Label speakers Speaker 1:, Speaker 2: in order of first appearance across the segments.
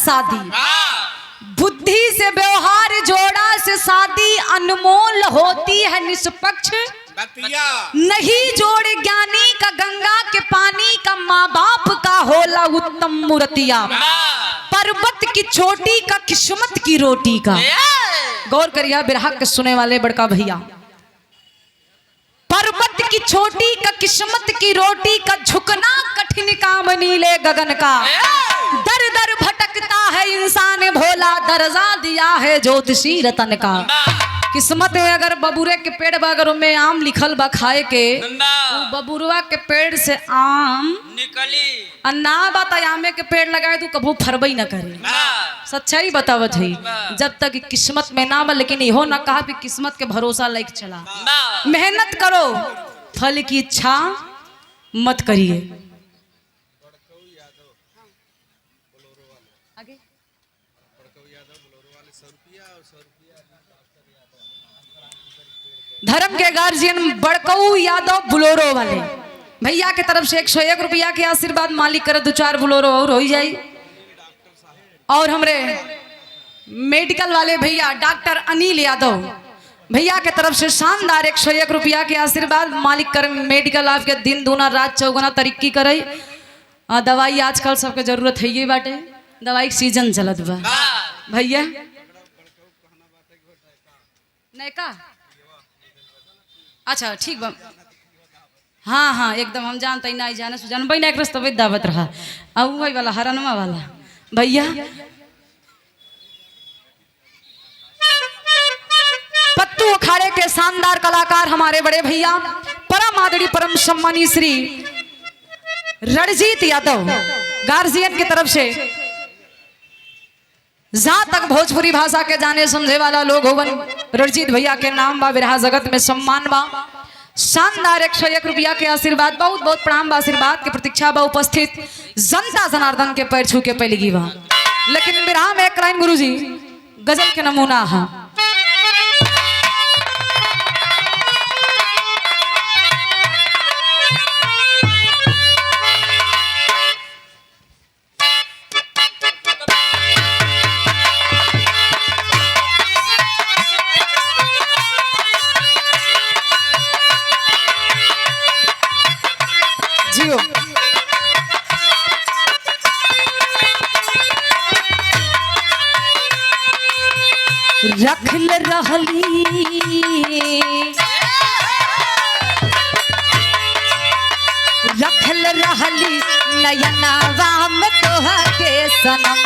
Speaker 1: शादी, बुद्धि से व्यवहार जोड़ा से शादी अनमोल होती है निष्पक्ष नहीं जोड़ ज्ञानी का गंगा के पानी का माँ बाप का होला उत्तम मूर्तिया पर्वत की चोटी का किस्मत की रोटी का। गौर करिया बिरहा के सुने वाले बड़का भैया, पर्वत की छोटी का किस्मत की रोटी का झुकना कठिन काम नीले गगन का। दर दर भटकता है इंसान भोला दर्जा दिया है ज्योतिषी रतन का। किस्मत में अगर बबूरे के पेड़ अगर में आम लिखल बा खाए के बबुरवा के पेड़ से आम निकली अन्ना बात आमे के पेड़ लगाए तू कभू फरबई न करे। सच्चाई बतावत है जब तक किस्मत में ना बा, लेकिन इहो ना कहा कि किस्मत के भरोसा लाइक चला। मेहनत करो फल की इच्छा मत करिए। धर्म के गार्जियन बड़कऊ यादव बुलोरो वाले भैया के तरफ से 101 रुपया के आशीर्वाद मालिक करे 2-4 बुलोरो और हो जाए। और हमरे मेडिकल वाले भैया डॉक्टर अनिल यादव भैया के तरफ से शानदार 101 रुपया के आशीर्वाद मालिक कर मेडिकल आपके दिन दूना रात चौगुना तरक्की करे। दवाई आजकल सबके जरूरत है ये बाटे, दवाई सीजन चलत बा भैया नहीं का। अच्छा ठीक बा, हाँ हाँ एकदम हम जानते नहीं जाने सुजान भाई ना एक रस्ता दावत रहा अब भाई वाला हरनमा वाला भैया। पत्तू अखाड़े के शानदार कलाकार हमारे बड़े भैया परम आदरणीय परम सम्मानी श्री रणजीत यादव गार्जियन की तरफ से जहां तक भोजपुरी भाषा के जाने समझे वाला लोग होवन रणजीत भैया के नाम बा बिरहा जगत में सम्मान बा। शानदार 101 रुपया के आशीर्वाद बहुत बहुत प्रणाम बा। आशीर्वाद के प्रतीक्षा बा उपस्थित जनता जनार्दन के पैर छू के पहलगी बा। लेकिन बिरहा में एक लाइन गुरुजी गजल के नमूना है। रखल रहली रखल रहली नयनवा में तोहा के सनम।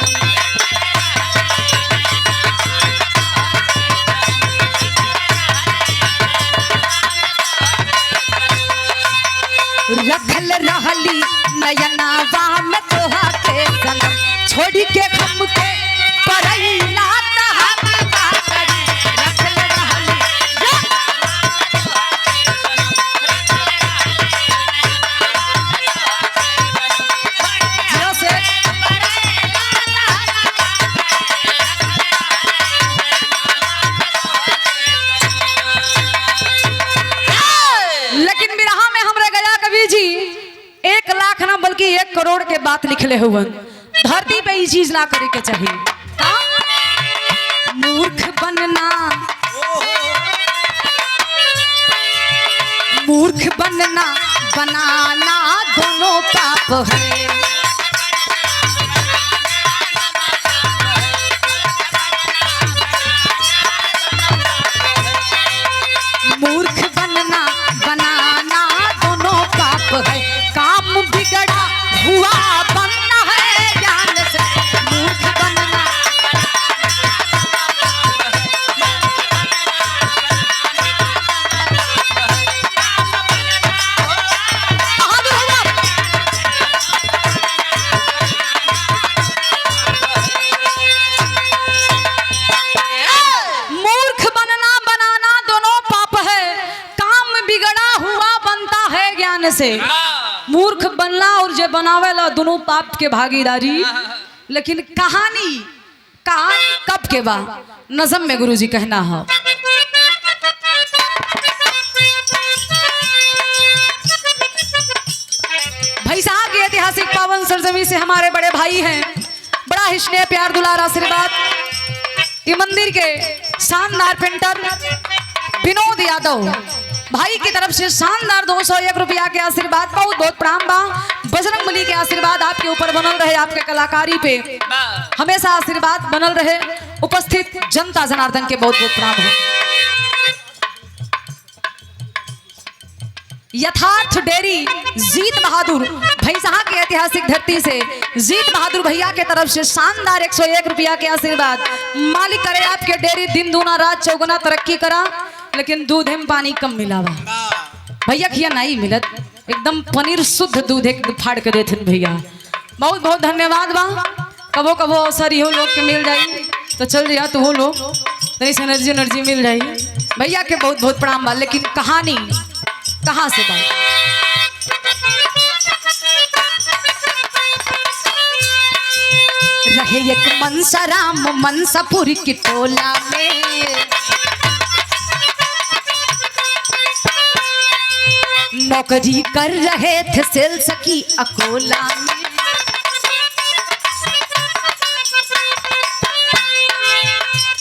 Speaker 1: रखल रहली नयनवा में तोहा के सनम। छोड़ी के हम के परैला बल्कि 1 करोड़ के बात लिखले हुए धरती पे ये चीज ना करे के चाहिए। मूर्ख बनना बनाना दोनों पाप है। मूर्ख बनना बनाना दोनों पाप है। काम बिगड़ा हुआ बनना है ज्ञान से। मूर्ख बनना मूर्ख बनना बनाना दोनों पाप है। काम बिगड़ा हुआ बनता है ज्ञान से। मूर्ख बनना और जे बनावेला दोनों पाप के भागीदारी। लेकिन कहानी कब के बा नज़म में गुरुजी कहना है। भाई साहब की ऐतिहासिक पावन सरजमी से हमारे बड़े भाई हैं, बड़ा स्नेह प्यार दुलार आशीर्वाद ये मंदिर के शानदार पेंटर विनोद यादव भाई की तरफ से शानदार 201 रुपया के आशीर्वाद, बहुत बहुत प्रणाम बा। बजरंगबली के आशीर्वाद आपके ऊपर बनल रहे, आपके कलाकारी पे हमेशा आशीर्वाद बनल रहे। उपस्थित जनता जनार्दन के बहुत बहुत प्रणाम है। यथार्थ डेयरी जीत बहादुर भैंसहा की ऐतिहासिक धरती से जीत बहादुर भैया के तरफ से शानदार 101 रुपया के आशीर्वाद। मालिक करे आपके डेयरी दिन दूना रात चौगुना तरक्की करा, लेकिन दूध में पानी कम मिला बा भैया, खिया नहीं मिलत, एकदम पनीर शुद्ध दूध एक फाड़ के देते भैया। बहुत बहुत धन्यवाद बा। कबो कबो अवसर हो लोग के मिल जाई तो चल जाए, तो वो लोग तनी से एनर्जी मिल जाई। भैया के बहुत बहुत प्रणाम बा। लेकिन कहानी कहाँ से बा? रहे एक मनसाराम मनसापुर की टोला में, नौकरी कर रहे थे सेल्स की अकोला में।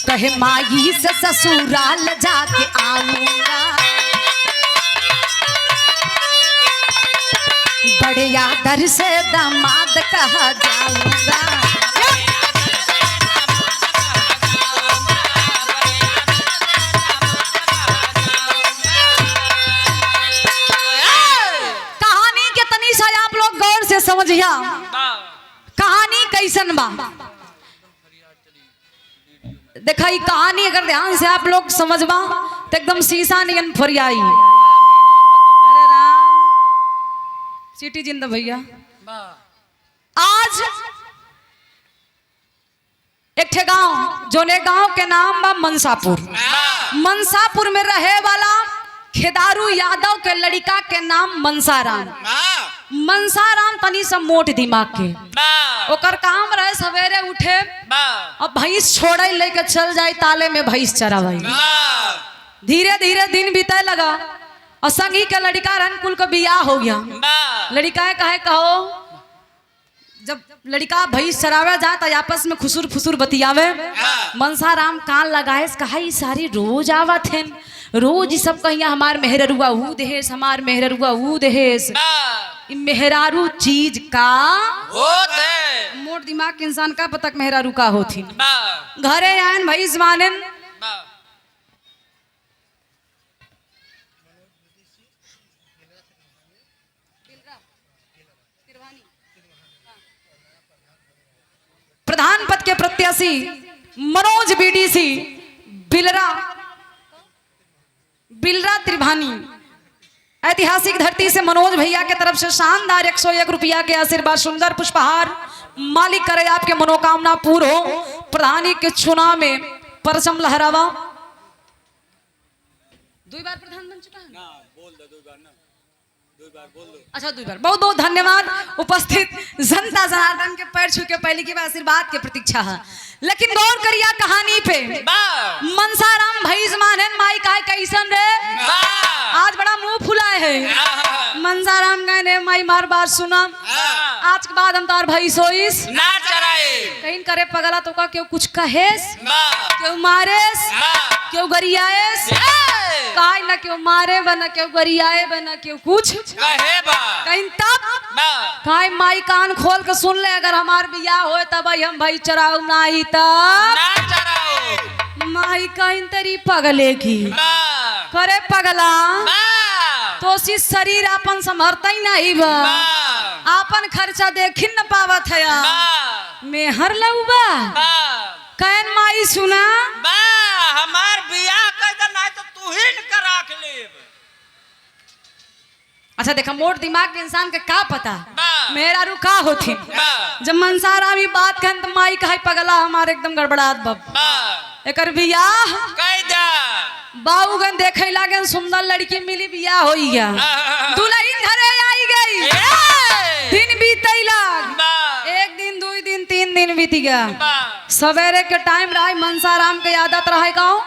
Speaker 1: कहे माई से ससुराल जाके आऊंगा, बड़े आदर से दामाद कहा जाऊंगा। कहानी के तनीसा आप लोग गौर से समझिया, कहानी कैसन बा देखा। कहानी अगर ध्यान से आप लोग समझबा तो एकदम शीशा नियन फरियाई। अरे राम सिटी जिंदा भैया। आज एक ठे गांव, जोने गांव के नाम बा मनसापुर। मनसापुर में रहे वाला खेदारू यादव के लड़का के नाम मनसाराम। मनसाराम तनी सा मोट दिमाग के, ओकर काम रहे सवेरे उठे और भैंस छोड़े लेके चल जाए ताले में भैंस चरावाई। धीरे धीरे दिन बीते लगा और संगी के लड़का रहन कुल को बियाह हो गया। लड़का कहे कहो, जब लड़का भैंस चरावे जाता आपस में खुसुर फुसुर बतियावे। मनसाराम कान लगाए कहा सारी रोज आवत है, रोज सब कहिया हमार मेहररुआ ऊ देहेस, हमार मेहररुआ ऊ देहेस। मेहरारू चीज का होते, मोट दिमाग के इंसान का पता मेहरारू का होती। घरे आयन भैंस मानन, प्रधान पद के प्रत्याशी मनोज बीडीसी बिलरा त्रिभानी, ऐतिहासिक धरती से मनोज भैया के तरफ से शानदार 101 रुपया के आशीर्वाद, सुंदर पुष्पहार। मालिक करे आपके मनोकामना पूर्ण हो। प्रधानी के चुनाव में परचम लहरावा। 2 बार प्रधान बन चुका है ना, बोल दो 2 बार ना, 2 बार बोल दो। अच्छा 2 बार। बहुत बहुत धन्यवाद। उपस्थित जनता जनार्दन के पैर छू के पहले की आशीर्वाद के प्रतीक्षा है। लेकिन गौर करिया कहानी पे। मनसाराम भैंस मानन माई का कैसन रे, आज बड़ा मुंह फुलाए है। मनसाराम कहने माई मार बात सुना, आज के बाद हम तार भैंस होइस ना चराए। कहीं करे पगला तो का क्यों कुछ कहेस, क्यों मारेस, क्यों गरियाएस, काहे ना क्यों मारे बना, क्यों गरियाए बना, क्यों कुछ कहे बा। कहीं तब काहे माई कान खोल के सुन ले, अगर हमार बियाह होए तब हम भाई चराऊ नहीं तब ना चराऊ। माई कहीं तेरी पगले की करे पगला तो सी शरीर अपन संभरता ही नहीं बा, अपन खर्चा देखिन न पावत है। मेहर लउबा कहन माई सुना बा, हमार बियाह कर दे नहीं तो तू ही न करा के ले। अच्छा देखा, मोट दिमाग के इंसान के का पता मेरा रू का होती। जब मनसाराम ही बात कहन तो माई कहे पगला हमारे एकदम गड़बड़ात बब। एकर बियाह कह दा बाबू गन देखे लागे, सुंदर लड़की मिली, बियाह हो गया। दुल्हन घरे आई गई, दिन बीते लाग, 1 दिन 2 दिन 3 दिन बीत गया। सवेरे के टाइम रहा, मनसाराम के आदत रहे गाँव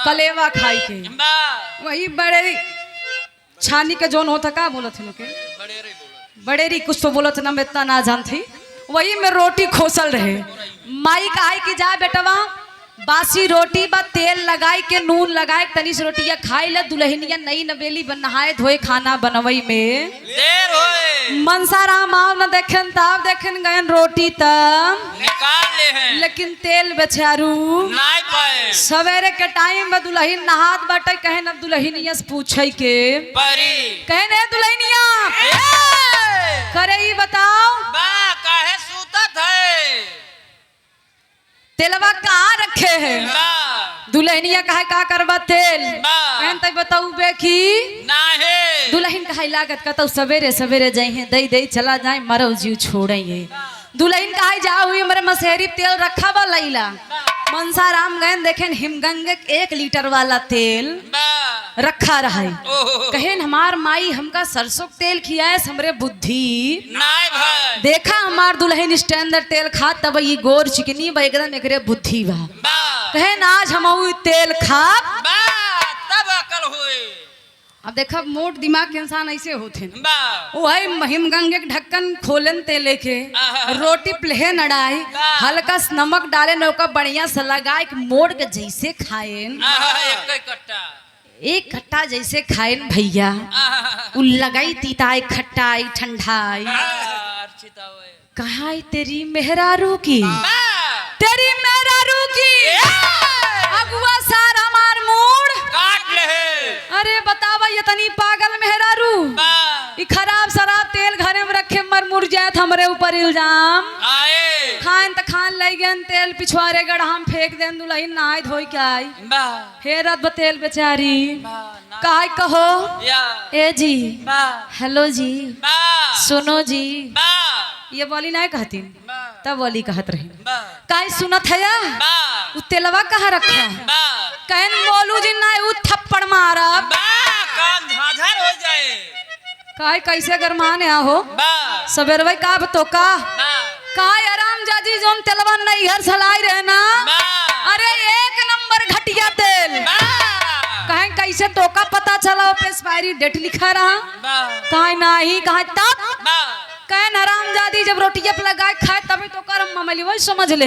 Speaker 1: कलेवा खाई के, वही बड़े छानी के जोन होता का बोलत है, बड़ेरी कुछ तो बोलत ना, मैं इतना ना जानती। वही में रोटी खोसल रहे। माई कहा कि जा बेटवा बासी रोटी बा तेल लगाई के नून लगाए तनी से रोटिया खाई ले। दुल्हनिया नई नवेली बन नहाए धोए खाना बनवई में
Speaker 2: देर होए
Speaker 1: मनसाराम आव न देखें तब देखें गयन रोटी तब
Speaker 2: निकाल ले हैं
Speaker 1: लेकिन तेल बेचारू
Speaker 2: नहीं पाए
Speaker 1: सवेरे के टाइम में दुल्हन नहात बाटे कहन अब दुल्हनिया से पूछे के
Speaker 2: परी
Speaker 1: कहने दुल्हनिया करे ही बताओ
Speaker 2: बा काहे सूतत है
Speaker 1: तेलवा कहाँ रखे है।
Speaker 2: बा
Speaker 1: दुल्हनिया कहे का करबा तेल
Speaker 2: बा
Speaker 1: कहन तक बताऊ बे की
Speaker 2: नाही
Speaker 1: दुल्हन कहे लागत कहता सवेरे सवेरे जाइए दई दई चला जाए मरो जीव छोड़े। दुल्हन कहे जाओ हुई हमारे मसेरी तेल रखा बा लैला। मनसाराम गए देखें हिमगंगे 1 लीटर वाला तेल
Speaker 2: बा
Speaker 1: रखा रहे।
Speaker 2: ओहो
Speaker 1: कहेन हमार माई हमका सरसों के तेल खियाए हमरे बुद्धि
Speaker 2: नहीं भाई
Speaker 1: देखा हमार दुल्हन स्टैंडर्ड तेल खा तब ये गोर चिकनी बा एकदम एकरे बुद्धि बा।
Speaker 2: बा
Speaker 1: कहेन आज हम तेल खा
Speaker 2: बा तब अकल हुए।
Speaker 1: अब देखा मोट दिमाग के इंसान ऐसे होते हैं।
Speaker 2: बा
Speaker 1: वही हिमगंगे के ढक्कन खोलन तेले के रोटी प्लेन अड़ाई हल्का सा नमक डाले नौका बढ़िया से लगाए मोड़ के जैसे खाए
Speaker 2: एक कट्टा
Speaker 1: एक खट्टा जैसे खाए भैया उ लगाई तीताई खट्टाई ठंडाई कहा तेरी मेहरारू की तेरी मेहरारू की अगुआ सारा मार मूड
Speaker 2: काट ले।
Speaker 1: अरे बतावा ये तनी पागल मेहरारू ई खराब शराब तेल घरे में रखे मर मुर जात हमरे ऊपर इल्जाम
Speaker 2: आए
Speaker 1: खान त खान ले गन तेल पिछवारे गढ़ हम फेंक देन दुल्हन नहाय धोई के आई
Speaker 2: बा
Speaker 1: हेरत बतेल बेचारी
Speaker 2: बा
Speaker 1: काय कहो
Speaker 2: या
Speaker 1: ए जी
Speaker 2: बा
Speaker 1: हेलो जी
Speaker 2: बा
Speaker 1: सुनो जी
Speaker 2: बा
Speaker 1: ये बोली नहीं कहती
Speaker 2: बा
Speaker 1: तब बोली कहत रही
Speaker 2: बा
Speaker 1: काय सुनत है या
Speaker 2: बा
Speaker 1: उ तेलवा कहाँ रखा
Speaker 2: बा
Speaker 1: कहन बोलू जी ना उ थप्पड़ मारब
Speaker 2: बा काम झाझर हो जाए।
Speaker 1: काय कैसे गरमाने आहो
Speaker 2: बा
Speaker 1: सवेरवे का तो का
Speaker 2: बा
Speaker 1: काय आराम जाजी जोन तेलवा नहीं घर सलाई रहे ना
Speaker 2: बा
Speaker 1: अरे 1 नंबर घटिया तेल
Speaker 2: बा
Speaker 1: कहे कैसे तो का पता चला पे एक्सपायरी डेट लिखा रहा
Speaker 2: बा
Speaker 1: कहे नहीं कहे तब
Speaker 2: बा
Speaker 1: कहे हराम जादी जब रोटिया पे लगाए खाए तभी तो कर ममली वही समझ ले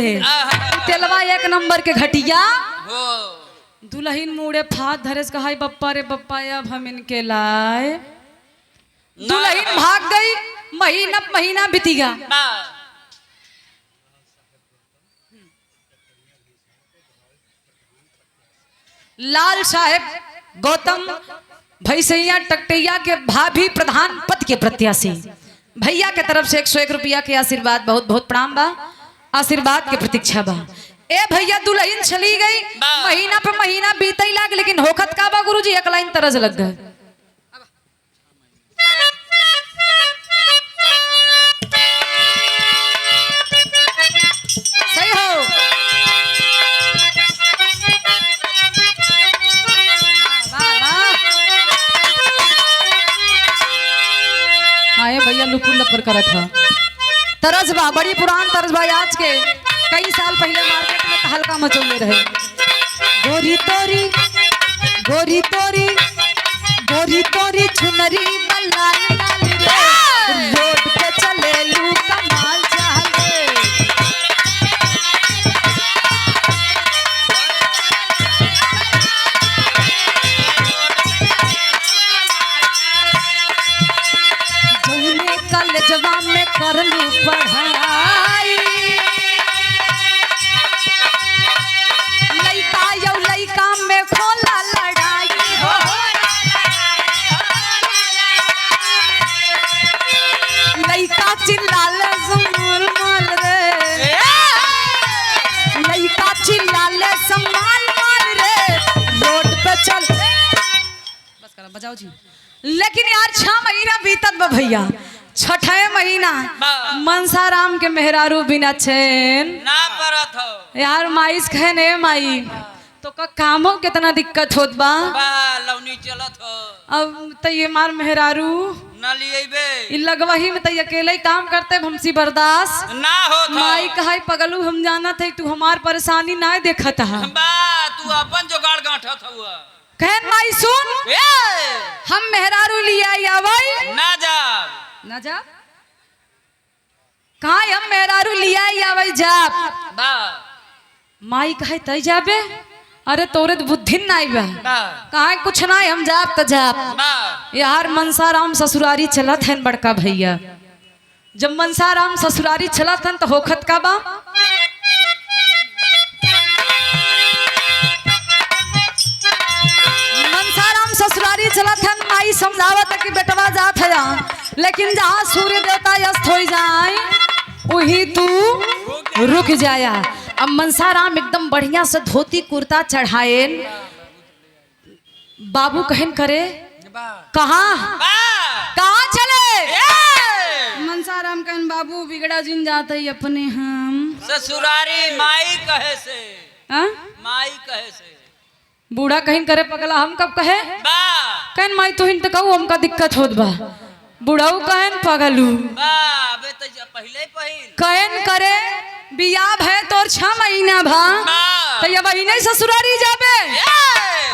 Speaker 1: तेलवा 1 नंबर के घटिया
Speaker 2: हो
Speaker 1: दुल्हन मुड़े फात धरेस कहा बप्पा रे बप्पा अब हम इनके लाए दुल्हन भाग गई महीना बीतीगा
Speaker 2: बा
Speaker 1: लाल साहेब गौतम भैसैया टकटैया के भाभी प्रधान पद के प्रत्याशी भैया के तरफ से 101 रुपया के आशीर्वाद बहुत बहुत प्रणाम बा आशीर्वाद के प्रतीक्षा बा। ए भैया दुल्हन चली गई महीना पे महीना बीते लाग लेकिन होखत का बा गुरुजी 1 लाइन तरस लग गए। सही हो आए भैया लुपुर लपुर करत था तरस बा बड़ी पुरान तरस बा आज के कई साल पहले मार्केट में तहलका मचौले रहे। गोरी तोरी गोरी तोरी गोरी तोरी चुनरी लाल लाल रे रोड पे चले लू कमाल चाले कॉलेजवा में कर लू पढ़ाई लइका यौ लइका में खोला लड़ाई हो लइका चिल्लाले संभाल माल रे लइका चिल्लाले संभाल माल रे रोड पे चल बस करो बजाओ जी। लेकिन यार 6 महीना बीतत बा भैया 6ठे महीना मनसाराम के मेहरारू बिना चैन
Speaker 2: ना परत हो
Speaker 1: यार माईस कहने माई तो का कामों कितना दिक्कत होत बा
Speaker 2: लौनी चलत हो
Speaker 1: अब तो ये मार मेहरारू
Speaker 2: न लिएबे
Speaker 1: लगवाही में तो अकेले ही काम करते हमसी बर्दाश्त
Speaker 2: ना हो
Speaker 1: माई कहाई पगलू हम जाना थे तू हमार परेशानी ना देखत हा
Speaker 2: बा तू अपन जोगाड़ गांठत हुआ
Speaker 1: कहन माई सुन हम मेहरारू लिया आवई
Speaker 2: ना जा
Speaker 1: ना जा कहा हम मेहरारू लिया आवे जाप
Speaker 2: बा
Speaker 1: माई कहे तय जाबे अरे तोरे तो बुद्धि नहीं बा
Speaker 2: बा
Speaker 1: कहा कुछ नहीं हम जाप त जाप
Speaker 2: बा
Speaker 1: यार मनसाराम ससुरारी चलत है बड़का भैया जब मनसाराम ससुरारी चलत हन तो होखत का बा मनसाराम ससुरारी चलत हन माई समझावत है कि बेटवा जात है लेकिन जहाँ सूर्य देवता अस्त हो जाए वही तू रुक जाया। अब मनसाराम एकदम बढ़िया से धोती कुर्ता चढ़ाए बाबू कहन करे
Speaker 2: बा
Speaker 1: कहाँ
Speaker 2: बा
Speaker 1: कहाँ चले
Speaker 2: ए!
Speaker 1: मनसाराम कहन बाबू बिगड़ा जिन जाते ही अपने हम
Speaker 2: ससुरारी माई कहे से
Speaker 1: हाँ?
Speaker 2: माई कहे से
Speaker 1: बूढ़ा कहीं करे पगला हम कब कहे
Speaker 2: बा
Speaker 1: कहन माई तो हिंत कहू हमका दिक्कत होत बा बुढ़ऊ कहन पगलू
Speaker 2: बा बे तो पहले पहिल
Speaker 1: कहन करे बियाह है तोर 6 महीना भा
Speaker 2: बा
Speaker 1: तो ये वही नहीं ससुरारी जाबे
Speaker 2: ए!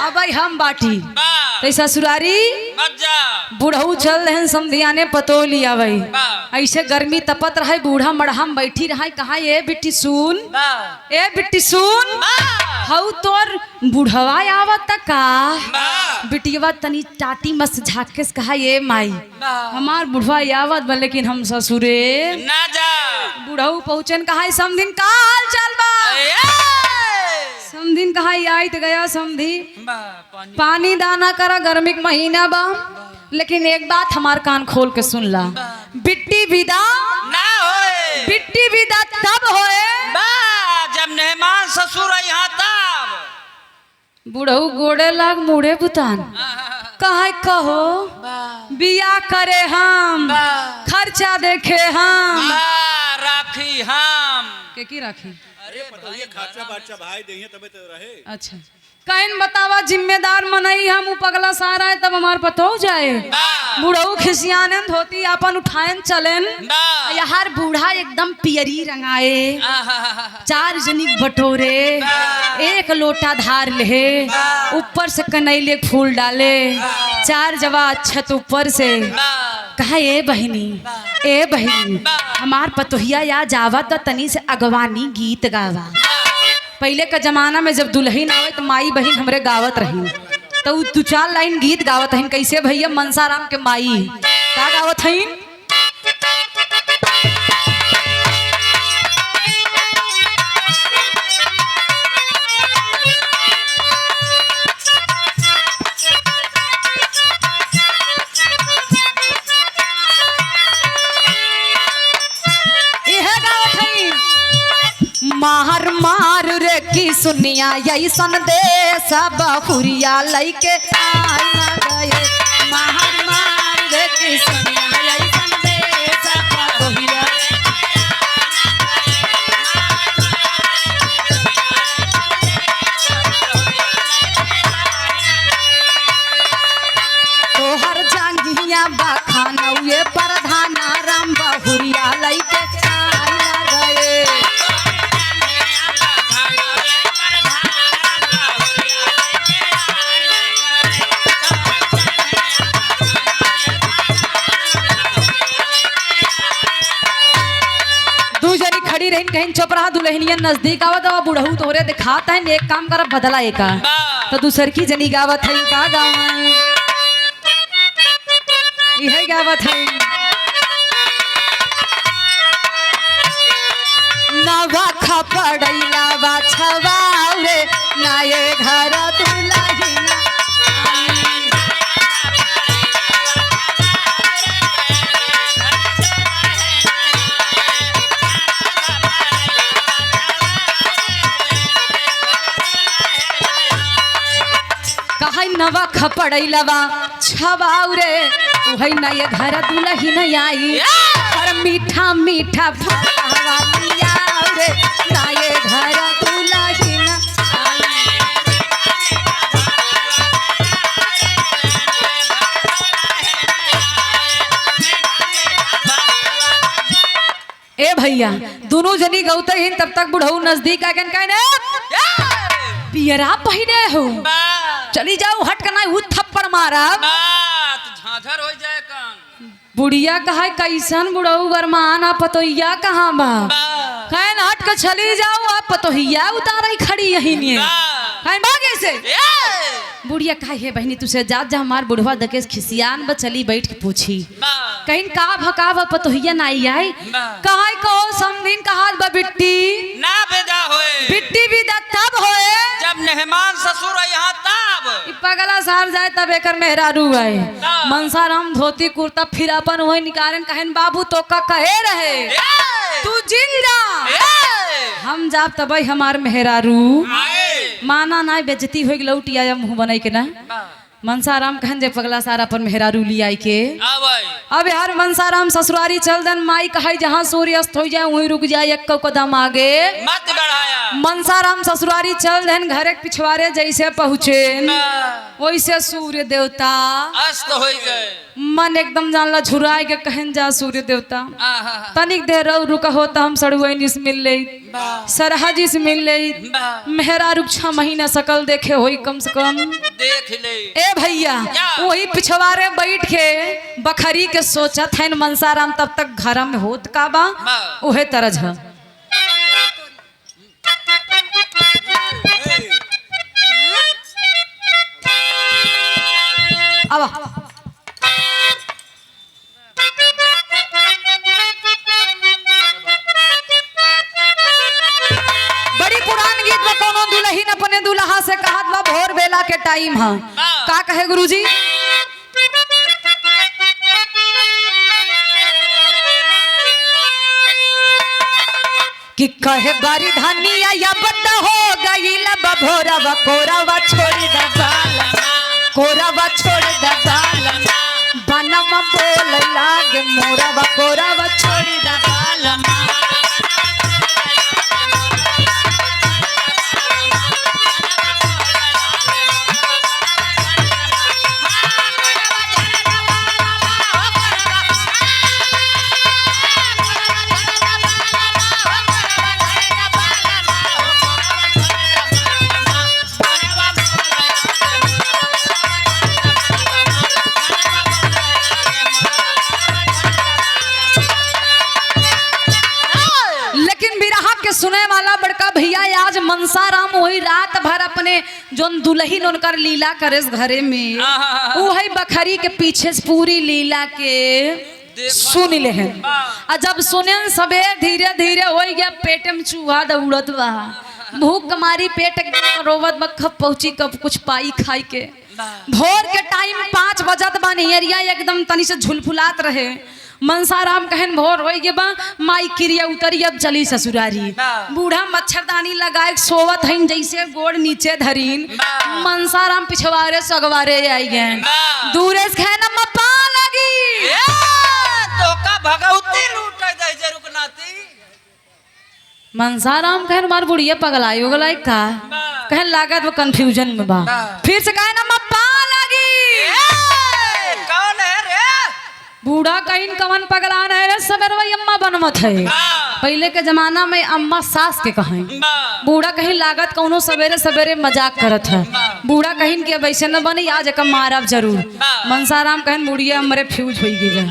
Speaker 1: अब भाई हम बाटी
Speaker 2: बा
Speaker 1: तो ससुरारी
Speaker 2: मत जा
Speaker 1: बुढ़ऊ चल रहे समधियाने पतो लिया भाई
Speaker 2: बा
Speaker 1: ऐसे गर्मी तपत रहे बूढ़ा मड़हम बैठी रहा कहा ये बिट्टी सुन
Speaker 2: बा
Speaker 1: ए बिट्टी सुन
Speaker 2: बा
Speaker 1: हऊ तोर बुढ़वा आवत का
Speaker 2: बा
Speaker 1: बिटिया तनी टाटी मस्त झाके से कहा ये माई
Speaker 2: बा
Speaker 1: हमार बुढ़वा आवत बा लेकिन हम ससुरे
Speaker 2: ना जा
Speaker 1: बुढ़ऊ पहुंचन कहा समधिन का हाल चाल बा
Speaker 2: ए!
Speaker 1: समधिन कहा आई तो गया समधी
Speaker 2: बा पानी
Speaker 1: पानी दाना करा गर्मी के महीना बा लेकिन एक बात हमार कान खोल के सुन ला बिट्टी विदा
Speaker 2: ना होए
Speaker 1: बिट्टी विदा तब होए
Speaker 2: बा जब मेहमान ससुर यहाँ तब
Speaker 1: बुढ़ऊ गोड़े लाग मुड़े बुतान कहा कहो
Speaker 2: बा
Speaker 1: बिया करे हम
Speaker 2: बा
Speaker 1: खर्चा देखे हम
Speaker 2: बा राखी हम
Speaker 1: के की राखी
Speaker 2: अरे
Speaker 3: ये खाचा बाचा भाई देहिए तबे तो रहे।
Speaker 1: अच्छा कहन बतावा जिम्मेदार मनई हम उ पगला सारा है तब हमार पतो हो जाए
Speaker 2: बा
Speaker 1: बुढ़ऊ खिसियाने धोती अपन उठाएन चलेन
Speaker 2: बा
Speaker 1: यार बूढ़ा एकदम पियरी रंगाए
Speaker 2: आहा
Speaker 1: 4 जनी बटोरे एक लोटा धार ले ऊपर से कनैले फूल डाले 4 जवा छत ऊपर से
Speaker 2: बा
Speaker 1: कहा ए बहिनी हमार पतोहिया या जावा तो तनी से अगवानी गीत गावा पहले का जमाना में जब दुल्हन आवे तो माई बहन हमरे गावत रही तो 2-4 लाइन गीत गावत हन कैसे भैया मनसाराम के माई का गावत हन मार मार रे की सुनिया ऐसन दे सब हुरिया लैके आय ना गए मार मार रे की सुनिया ऐसन दे सब हुरिया तोहर जांगिया बखाना ये प्रधाना राम बहुरिया लैके आय ना गए खड़ी रही कहीं चुप रहा दुल्हनिया नजदीक आवत और बुढ़ऊ तोरे दिखाता है एक काम कर बदला एक तो दूसर की जनी गावत है का गावन यह गावत है नवा खपड़ैला बाछवा रे ना ये घर दुल्हनिया नवा खपड़ैलवा छवाऊ रे वही ना ये घर दुल्हन आई पर मीठा मीठा भावा लिया रे ना ये घर दुल्हन ए भैया दोनों जनी गौते ही तब तक बुढ़ऊ नजदीक आके कहने पियरा पहिने हो चली जाओ हट कर ना थप्पड़ मारा
Speaker 2: झांझर हो जाए कान
Speaker 1: बुढ़िया कहा कैसन बुढ़ऊ गरमान आप पतोहिया कहाँ बा कहन हट के चली जाओ आप पतोहिया उतारा खड़ी यही नहीं कहन भागे से बुढ़िया कहा है बहनी तुझे जा जा हमार बुढ़वा दके खिसियान ब चली बैठ के पूछी कहीं का भका पतोहिया नाई आई कहा कहो समदिन कहा बा बिट्टी
Speaker 2: ना बेदा होए
Speaker 1: बिट्टी विदा तब होए
Speaker 2: जब मेहमान ससुर यहाँ तब
Speaker 1: पगला सार जाए तब एकर मेहरारू आए मनसाराम धोती कुर्ता फिर अपन वही निकालन कहन बाबू तो का कहे रहे तू जिंदा हम जाब तब हमार मेहरारू माना ना बेजती हो गई लौटी आया मुँह बनाई के ना मनसाराम कहन जे पगला सारा अपन मेहरारू ली आई के अब यार मनसाराम ससुरारी चल दन माई कहा जहाँ सूर्य अस्त हो जाए वहीं रुक जाए एक कदम आगे
Speaker 2: मत बढ़ाया
Speaker 1: मनसाराम ससुरारी चल देन घर एक पिछवाड़े जैसे पहुँचे वैसे सूर्य देवता
Speaker 2: अस्त हो गए
Speaker 1: मन एकदम जानला झुराए के कहन जा सूर्य देवता तनिक देर रुका हो तो हम सड़ुआनी से मिल ले सरहाजी से मिल ले मेहरा रुक 6 महीना सकल देखे होई कम से कम
Speaker 2: देख ले
Speaker 1: ए भैया वही पिछवाड़े बैठ के बखरी के सोचा थे मनसाराम तब तक घर में होत का बा उहे तरज है अब बड़ी पुरान गीत में कोनो दुल्हन अपने दुल्हा से कहत बा भोर बेला के टाइम है का कहे गुरुजी कि कहे बारी धनिया या बंद हो गई लब भोरवा कोरावा छोड़ द बाला कोरावा छोड़ द बाला बनम बोल लागे मोरावा कोरावा छोड़ द बाला सुने वाला बड़का भैया आज मनसाराम वही रात भर अपने जोन दुल्हन उनकर लीला करे घरे में वो है बखरी के पीछे से पूरी लीला के सुन ले हैं और जब सुने सबे धीरे धीरे हो गया पेट में चूहा दौड़त बा भूख कमारी पेट एकदम रोवत बा कब पहुंची कब कुछ पाई खाई के भोर के टाइम 5 बजत बा नियरिया एकदम तनी से झुलफुलात रहे मनसाराम कहन भोर हो गए बा माई क्रिया उतरी अब चली ससुरारी बूढ़ा मच्छरदानी लगाए सोवत हईन जैसे गोड़ नीचे धरीन मनसाराम पिछवारे सगवारे आई गए दूरे से कहन अम्मा पा लगी
Speaker 2: तो का भगवती लूट दे जे रुकनाती
Speaker 1: मनसाराम कहन मार बुढ़िया पगलाई हो गलाई का कहन लागत वो कंफ्यूजन में बा फिर से कहन अम्मा पा लगी
Speaker 2: कौन है रे
Speaker 1: बूढ़ा कहीं कवन पगला रहे रे सबरवई अम्मा बनमत है पहले के जमाना में अम्मा सास के कहें बूढ़ा कहीं लागत कौनो सवेरे सवेरे मजाक करत है बूढ़ा कहीं के वैसे न बनी आज एक मारब जरूर मनसाराम कहन बुढ़िया हमरे फ्यूज हो गए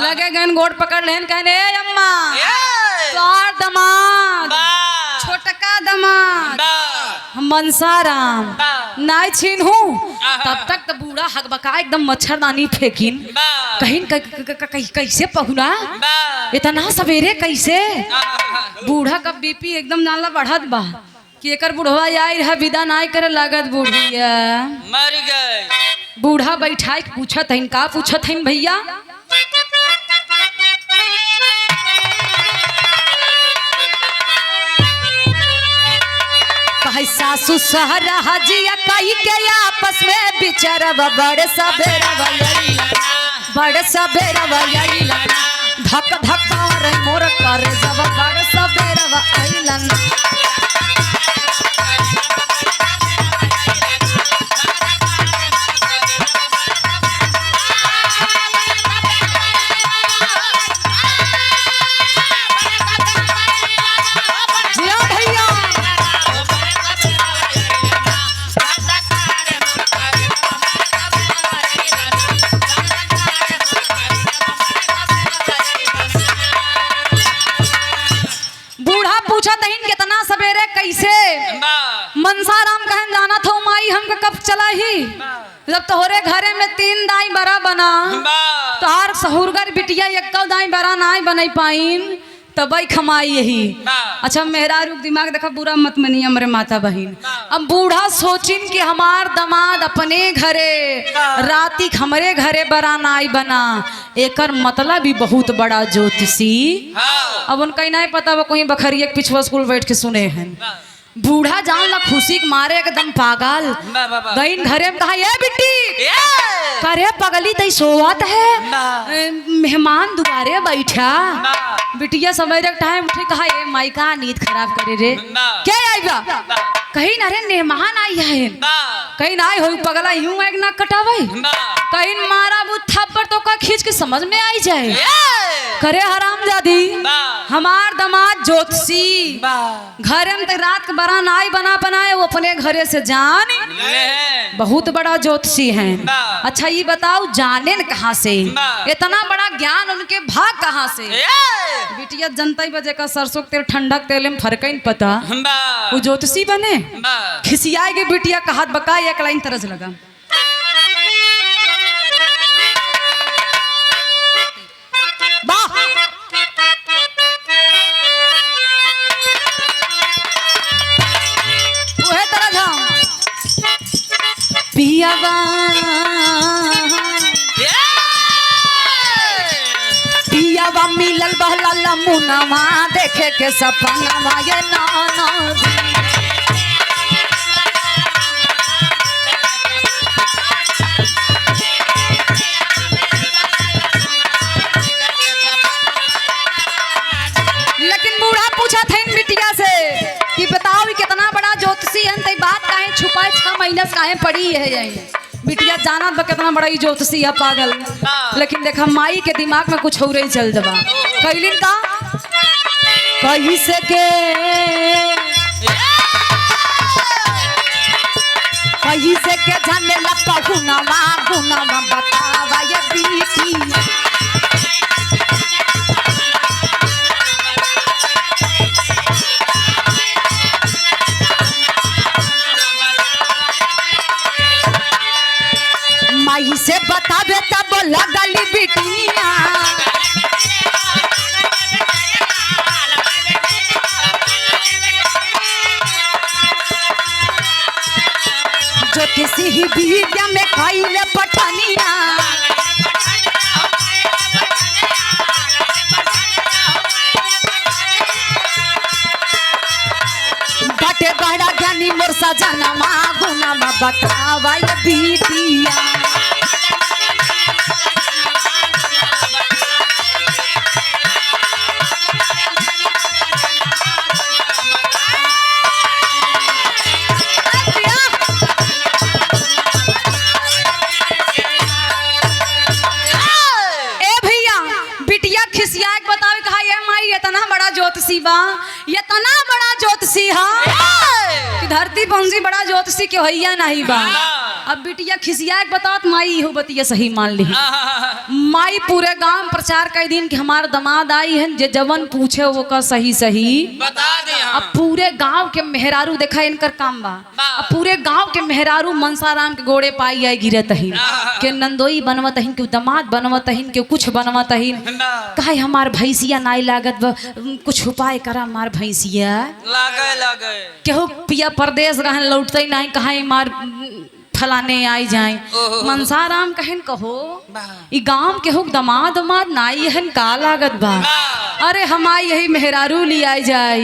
Speaker 1: लगे गन गोड़ पकड़ लेन कहने ए अम्मा तोर दमाद छोटका दमाद मनसाराम नाई छीन हूँ तब तक तो बूढ़ा हकबका एकदम मच्छरदानी फेंकिन कहीं कैसे पहुना इतना सवेरे कैसे बूढ़ा का बीपी एकदम नाला बढ़त बा कि एकर बुढ़वा आई रहा विदा नाई करे लागत बुढ़िया
Speaker 2: मर गए
Speaker 1: बूढ़ा बैठा पूछत हईन का पूछत हईन भैया सासु सहरा हजिया कई के आपस में बिचरब बड़ सबेरवा धक धक रे मोर कर जब बड़ सबेरवा अइलन जब तोहरे घरे में 3 दाई बरा बना तोहार सहुरगर बिटिया एक दाई बरा नाई बनई पाइन तबई खमाई यही। अच्छा मेहरा रुक दिमाग देखा बुरा मत मनी हमरे माता बहन। अब बूढ़ा सोचिन कि हमार दमाद अपने घरे राती हमरे घरे बरा नाई बना, एकर मतलब भी बहुत बड़ा ज्योतिषी। अब उनका नहीं पता वो कहीं बखरिया के पिछवा स्कूल बैठ के सुने हैं। बूढ़ा जान ला खुशी के मारे एकदम पागल गईन घरे में कहा ये बिट्टी करे पगली तई सोवत है मेहमान दुआरे बैठा। बिटिया सवेरे टाइम उठे कहा ये माई का नींद खराब करे रे क्या आई बा कहीं ना रे मेहमान आई है कहीं ना आई हो पगला यूं एक ना कटावे कहीं मारा वो थप्पड़ तो का खींच के समझ में आई जाए। करे हरामजादी हमार दमाद ज्योतिषी घरे में तो रात के बरा नाई बनाए वो अपने घरे से जान बहुत बड़ा ज्योतिषी हैं। अच्छा ये बताओ जाने न कहाँ से इतना बड़ा ज्ञान उनके भाग कहाँ से। बिटिया जनता ही बजे का सरसों तेल ठंडक तेल में फर्क नहीं पता वो ज्योतिषी बने खिसियाएगी बिटिया का हाथ बका एक लाइन तरस लगा। पियावा मिलल बहला मुनवा देखे के सपनवा ये नाना लेकिन बूढ़ा पूछा था इन बिटिया से कि बताओ कितना बड़ा ज्योतिषी है तई बात काहे छुपाए 6 महीना से काहे पड़ी है यही। बिटिया जानत बा कितना बड़ा ही ज्योतिषी है पागल लेकिन देखा माई के दिमाग में कुछ और ही चल दबा कैलिन का कहीं से के जाने ला पहुनवा गुनवा बतावा ये बिटिया माई से बतावे तब लगली बिटिया ज्योतिषी ही विद्या में खाइले पठनिया बटे बड़ा ज्ञानी मोर सजनमा गुनमा बतावा ये बिटिया। ज्योतिषी बा इतना बड़ा ज्योतिषी हा कि धरती पंजी बड़ा ज्योतिषी के होइया नहीं बा। अब बिटिया खिसिया के बताओ माई हो बतिया सही मान ली माई पूरे गांव प्रचार कर दिन कि हमार दमाद आई है जे जवन पूछे वो का सही सही बता दे। अब पूरे गांव के मेहरारू देखा इनकर काम बा अब पूरे गांव के मेहरारू मनसाराम के गोड़े पाई आए गिरत ही के नंदोई बनवत हिन के दमाद बनवत हिन के कुछ बनवत हिन कहे हमार भैंसिया नाई लागत कुछ उपाय करा हमार भैंसिया लागे केहू पिया परदेश रहन लौटते नहीं कहे मार फलाने आई जाए मनसाराम कहन कहो ई गांव के हुक दमाद दमाद नाई हन का लागत बा अरे हमारी यही मेहरारू ली आई जाए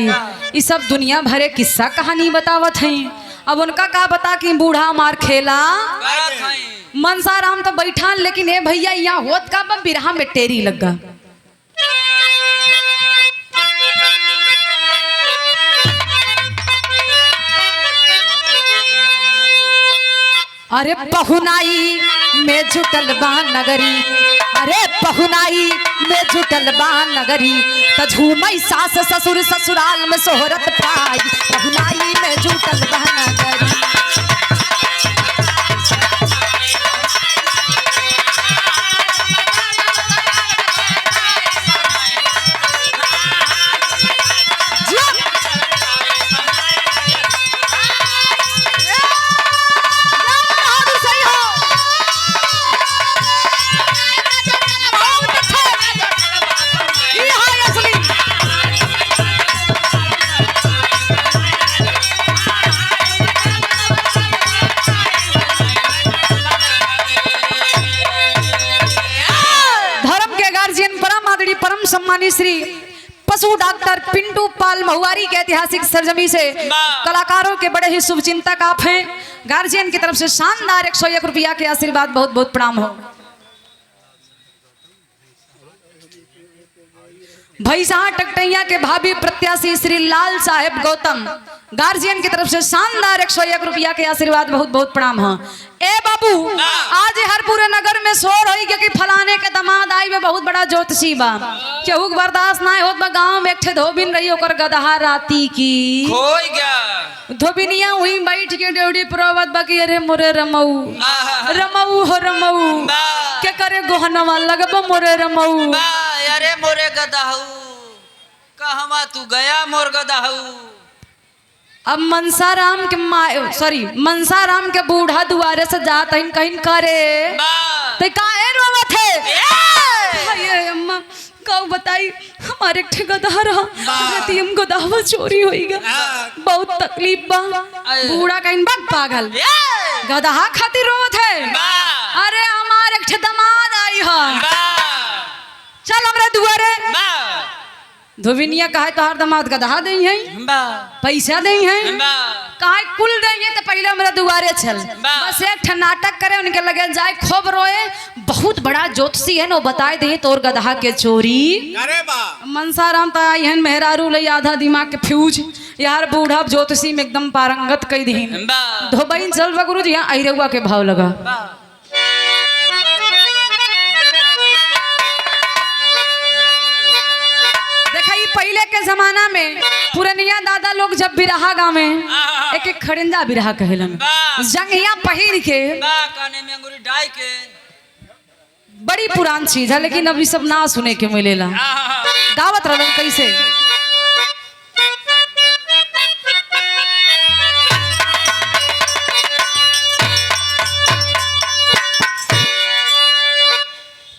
Speaker 1: ये सब दुनिया भरे किस्सा कहानी बतावत हैं। अब उनका का बता कि बूढ़ा मार खेला मनसाराम तो बैठा लेकिन ए भैया यहाँ होत का बम बिरहा में टेरी लगा अरे पहुनाई में जुटल बा नगरी अरे पहुनाई में जुटल बा नगरी त झूमई सास ससुर ससुराल में सोहरत पाई पहुनाई में जुटल बा नगरी सम्मानित श्री पशु डॉक्टर पिंटू पाल महुआरी के ऐतिहासिक सरजमी से कलाकारों के बड़े ही शुभचिंतक आप हैं। गार्जियन की तरफ से शानदार 101 रुपया के आशीर्वाद, बहुत बहुत प्रणाम हो। भैसा टकटैया के भाभी प्रत्याशी श्री लाल साहेब गौतम, गार्जियन की तरफ से शानदार 101 रुपया के आशीर्वाद, बहुत बहुत प्रणाम हो। ए बाबू, आज हर पूरे नगर में शोर होई कि फलाने के दामाद आई वे बहुत बड़ा ज्योतिषी बा, केहू के बर्दाश्त ना होत बा। गांव में एक ठे धोबिन रही, ओकर गदहा राती की
Speaker 2: खोई गया।
Speaker 1: धोबिनिया वही बैठ के ड्यूटी प्रवत बा कि अरे मोरे रमऊ रमऊ हो रमऊ के करे गोहनवा लगब मोरे रमऊ।
Speaker 2: अरे मोरे गदाहू कहवा तू गया मोर गदाहू।
Speaker 1: अब मनसाराम के बूढ़ा दुआरे से जात हइन कहीं करे तो काहे रोवत है। ये अम्मा कौ बताई हमारे एक ठे गदहा रहा, हम गदहवा चोरी होईगा, बहुत तकलीफ बा। बूढ़ा कहीं बक पागल गदहा खातिर रोवत है। अरे हमारे एक ठे दामाद आई है, चल हमरा दुआरे। धोबिनिया कहे तोहार दामाद गदहा दई है, पैसा दई है, कहे कुल दई है तो पहले हमरा दुआरे चल। बस एक नाटक करे, उनके लगे जाए खूब रोए। बहुत बड़ा ज्योतिषी है, वो बताए दे तोर गदहा के चोरी।
Speaker 3: अरे बा
Speaker 1: मनसाराम तो आई है मेहरारू लई आधा दिमाग के फ्यूज, यार बूढ़ा ज्योतिषी में एकदम पारंगत कई दीन। धोबइन चल बा गुरु जी, यहाँ अहिरवा के भाव लगा। पहले के जमाना में पुरनिया दादा लोग जब बिरहा गाँव में एक एक खड़िंदा बिरहा कहलन, जंगिया पहिर के
Speaker 2: काने में अंगूरी डाई के,
Speaker 1: बड़ी पुरान चीज है लेकिन अभी सब ना सुने के मिलेला। गावत रहलन कैसे,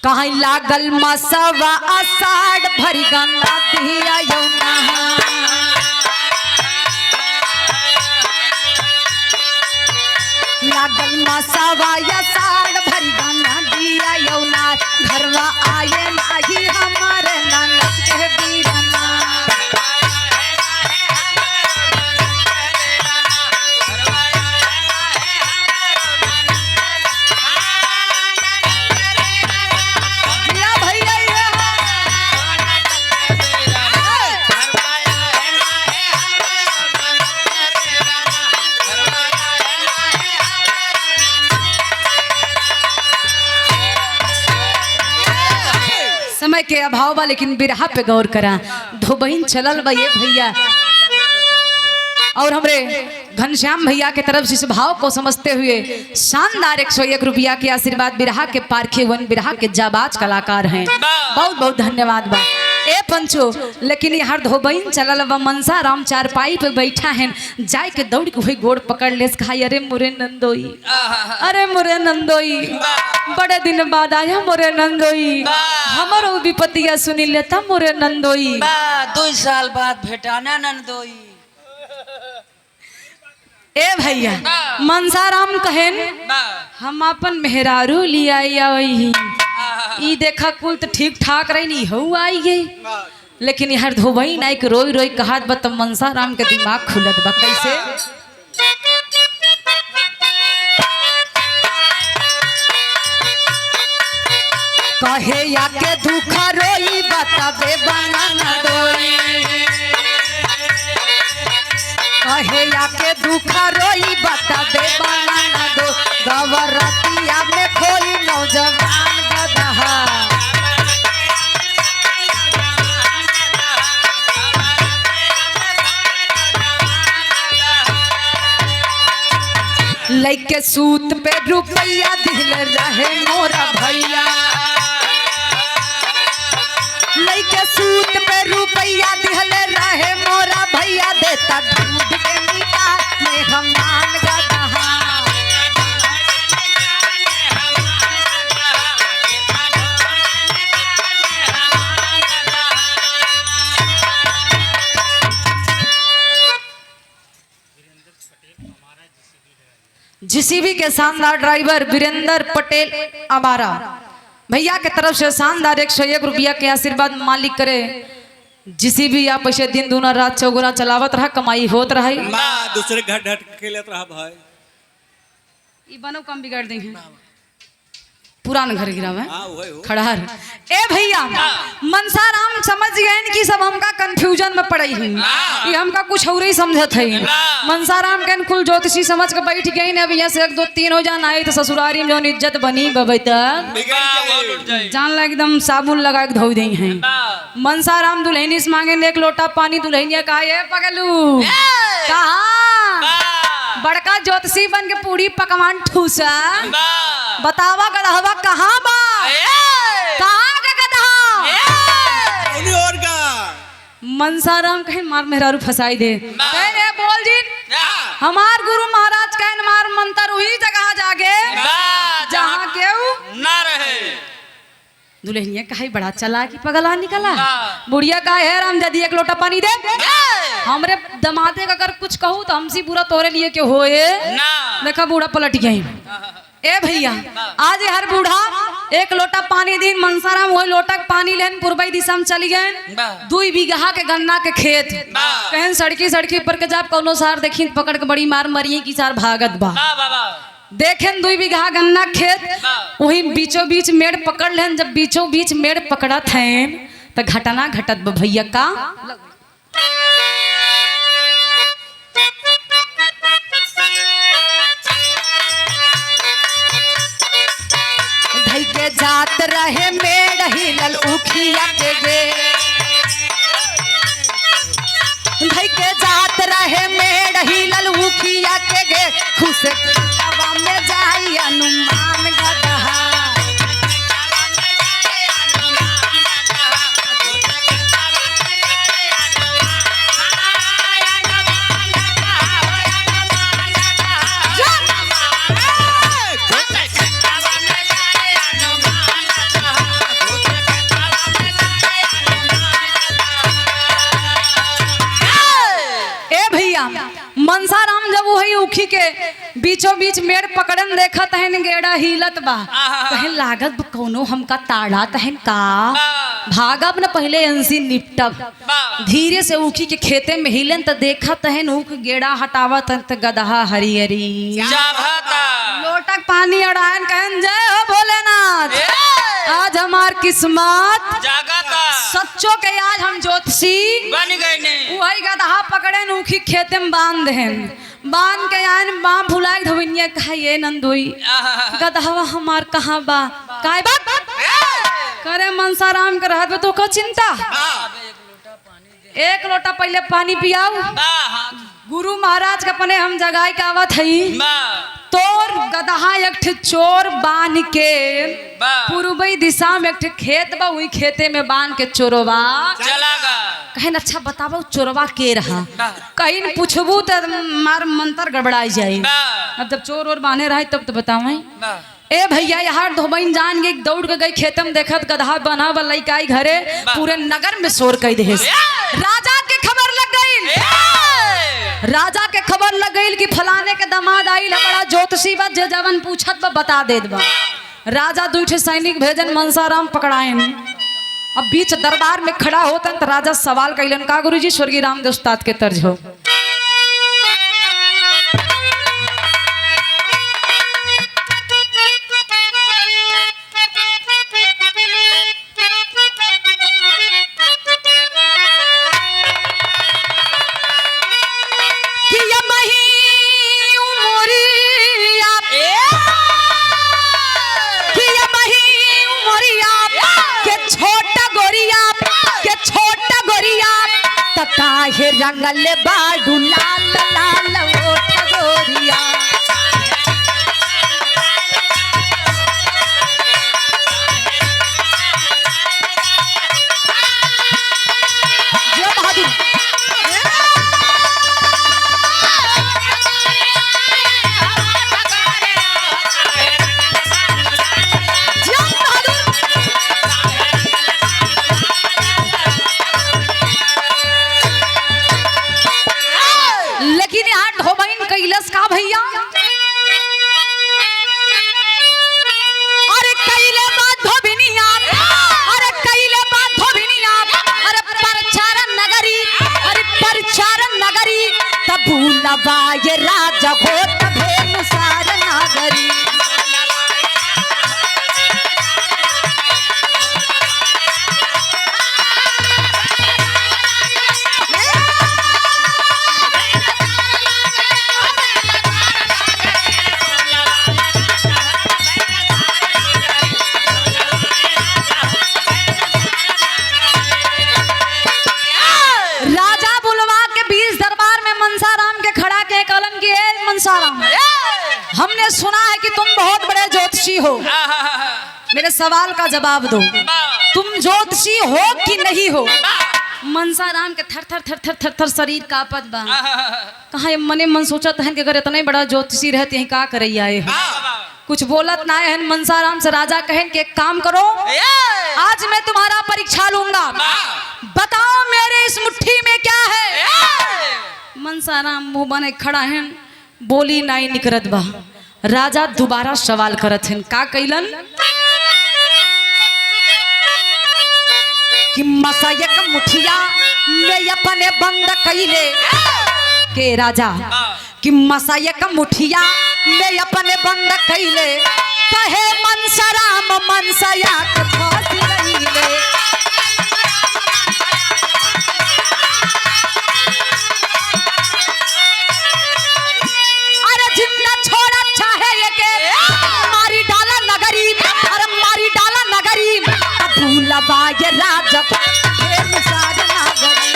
Speaker 1: कहीं लागल मसवा आषाढ़ भरी गंगा दिया यौना, लागल मसवा आषाढ़ भरी गंगा दिया यौना, घरवा आए नाही हमारे ननद के बीरना। समय के अभाव बा लेकिन बिरहा पे गौर करा। धोबइन चलल बा ये भैया, और हमरे घनश्याम भैया के तरफ से इस भाव को समझते हुए शानदार 101 रुपया के आशीर्वाद। बिरहा के पारखे वन, बिरहा के जाबाज कलाकार हैं, बहुत बहुत धन्यवाद बा। ए पंचो, लेकिन यार धोबइन चलल बा, मनसा राम चारपाई पे बैठा है, जाय के दौड़ के वही गोड़ पकड़ ले, कहा अरे मोरे नंदोई, अरे मोरे नंदोई, बड़े दिन बाद आया मोरे नंदोई, हमारो विपतिया सुनी लेता मोरे नंदोई।
Speaker 2: 2 साल बाद भेटाना नंदोई।
Speaker 1: ए भैया मनसाराम कहन हम अपन मेहरारू लिया ई देखा कुल तो ठीक ठाक रही नहीं हो आई गई, लेकिन यार धोबई नाई के रोई रोई कहत बा, तब मनसाराम के दिमाग खुलत बा। कैसे, कहे या के दुखा रोई बताबे बनाना रोई, कहे या के दुखा रोई बताबे बनाना दो, गवरतिया में खोई नौजवान गदहा। लइके सूत पे रुपया दिल रहे मोरा भैया, लइके सूत पे रुपया दिल रहे मोरा भैया, देता दूध के मीठा में हम मान गदहा। जीसीबी के शानदार ड्राइवर वीरेंद्र पटेल अमारा, भैया के तरफ से शानदार 101 रुपया के आशीर्वाद मालिक करे। जिसी भी आप ऐसे दिन दूना रात चौगुना चलावत रहा, कमाई होत रहा।
Speaker 3: माँ दूसरे घर ढट खेलत रहा भाई।
Speaker 1: ई बनो कम बिगाड़ दी है पुरान घर गिरा में
Speaker 3: हाँ वही हो।
Speaker 1: खड़हर। ए भैया मनसा राम समझ गए कि सब हमका कंफ्यूजन में पड़ई है, ये हमका कुछ और ही समझत है। मनसा राम के कुल ज्योतिषी समझ के बैठ गई ने। अब यहाँ से 1 2 3 हो जाना है तो ससुरारी में जो इज्जत बनी बबैता जान ला एकदम साबुन लगा के धो दी है। मनसा राम दुल्हनी से मांगे 1 लोटा पानी। दुल्हनिया कहा ये पगलू कहा बड़का ज्योतिषी बन के पूरी पकवान ठूसा बतावा गदहवा कहाँ बा कहाँ का गदहा
Speaker 3: और का
Speaker 1: मनसाराम कहे मार मेहरारू फसाई दे कहे बोल जी हमार गुरु महाराज कहे मार मंत्र वही जगह जागे जहाँ केहू
Speaker 2: ना रहे।
Speaker 1: दुल्हनिया कहे बड़ा चला कि पगला निकला। बुढ़िया कहे है राम जदी 1 लोटा पानी दे। हमरे दमादे का अगर कुछ कहूँ तो हमसे पूरा तोरे लिए के होए देखा बूढ़ा पलट गई। ए भैया आज हर बूढ़ा 1 लोटा पानी दिन मनसाराम वही लोटा पानी लेन पूर्वी दिशा में चली गए। 2 बीघा के गन्ना के खेत कहन सड़की पर के जाब कौनो सार देखी पकड़ के बड़ी मार मरिए की सार भागत बा। देखें 2 बीघा गन्ना खेत वही बीचों बीच मेड़ पकड़ लेन। जब बीचों बीच मेड़ पकड़त हैं तो घटना घटत बा भैया का के जात रहे मेड़ हिलल उखिया के गे भाई के जात रहे मेड़ हिलल उखिया के गे खुश हवा में जाई अनुमान गदहा। मनसाराम जब वही उखी के बीचों बीच मेड़ पकड़न देखा तहन गेड़ा हिलत बा कहे लागत कौनो हमका ताड़ा तहन का भागब न पहले अंसी निपटब। धीरे से उखी के खेते में हिलन तो देखा तहन उख गेड़ा हटावत त गदहा हरी हरी लोटक पानी अड़ायन कहन जय हो भोलेनाथ आज हमार किस्मत सच्चो के आज हम ज्योतिषी
Speaker 2: बन गए।
Speaker 1: वही गदहा पकड़े उखी खेते में बांध बांध के आयन बाँ भुला धोइनिया कहा ये नंदोई गदहवा हमार कहाँ बा काय बात करे मनसाराम के रहत तो का चिंता 1 लोटा पहले पानी पियाऊ। गुरु महाराज के अपने हम जगाई के आवत हई तोर गदहा एक चोर बांध के पूर्वी दिशा में एक खेत बा वही खेते में बांध के चोरवा
Speaker 2: चलागा।
Speaker 1: कहें अच्छा बताबो चोरवा के रहा कहीं पूछबू तो मार मंत्र गड़बड़ाई जाये। अब जब चोर और बांधे रहे तब तो बताओ ए भैया यहाँ धोबइन जान के दौड़ के गई खेतम देखत गदहा बना लइकाई घरे पूरे नगर में शोर कई दे। राजा के खबर लग गई राजा के खबर लग गई कि फलाने के दामाद आई बड़ा ज्योतिषी बा जे जवन पूछत बा बता देत बा। राजा 2 सैनिक भेजन मनसाराम पकड़ाएन। अब बीच दरबार में खड़ा होतन तो राजा सवाल कैलन का गुरुजी स्वर्गीय रामदेव उस्ताद के तर्ज हो। काहे रंगल बाडू लाल लाल ओठ गोरिया जो बहादुर लेकिन यहाँ भूलबा ये राजा होत भेनुसार नागरी। हमने सुना है कि तुम बहुत बड़े ज्योतिषी हो, मेरे सवाल का जवाब दो, तुम ज्योतिषी हो कि नहीं हो? मनसाराम के थर थर थर थर थर थर शरीर कांपत बा। कहा मने मन सोचत है कि अगर इतने बड़ा ज्योतिषी रहते हैं का करे आए हो, कुछ बोलत ना है। मनसाराम से राजा कहें कि एक काम करो, आज मैं तुम्हारा परीक्षा लूंगा, बताओ मेरे इस मुट्ठी में क्या है। मनसाराम मुंह बने खड़ा है, बोली नहीं निकरत बा। राजा दोबारा सवाल करत हैं, का कैलन कि मसायक मुठिया में अपने बंद कैले के राजा कि मसायक मुठिया में अपने बंद कैले कहे मनसाराम मनसायक फंस गईले। भूलबा ये राजा भेनुसार नागरी।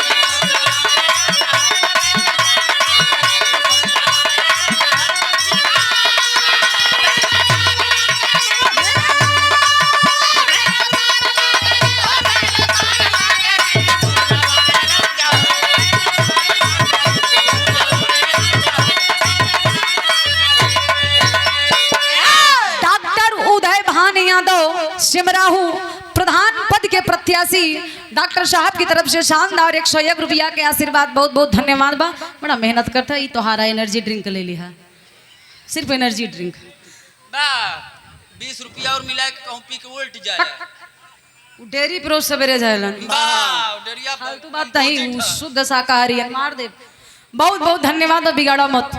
Speaker 1: डॉक्टर उदय भान यादव सिमराहू प्रधान पद के प्रत्याशी डॉक्टर साहब की तरफ से शानदार 101 रुपया के आशीर्वाद, बहुत बहुत धन्यवाद बा। बड़ा मेहनत करता है, तो हारा एनर्जी ड्रिंक ले लिया, सिर्फ एनर्जी ड्रिंक
Speaker 2: बा 20 रुपया और मिला के कहूं पी के उल्ट जाए।
Speaker 1: डेयरी प्रो सवेरे जाएलन
Speaker 2: डेरिया
Speaker 1: फालतू बात नहीं, शुद्ध शाकाहारी है, मार दे। बहुत बहुत धन्यवाद, बिगाड़ो मत।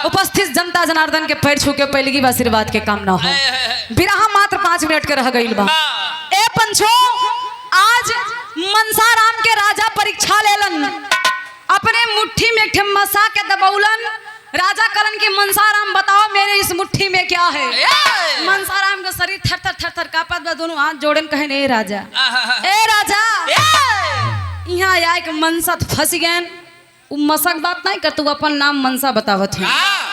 Speaker 1: उपस्थित जनता जनार्दन के पैर छू के पहले की आशीर्वाद के काम ना हो। बिरहा मात्र 5 मिनट के रह गई बा। ए पंचो, आज मनसाराम के राजा परीक्षा लेलन, अपने मुट्ठी में एक मसा के दबौलन। राजा कलन की मनसाराम बताओ मेरे इस मुट्ठी में क्या है। मनसाराम का शरीर थर थर थर थर कांपत बा, दोनों हाथ जोड़न कहे ए राजा, ए राजा। यहाँ आया एक मनसा फंस गए, मसक बात नहीं कर, तू अपन नाम मनसा बतावत है।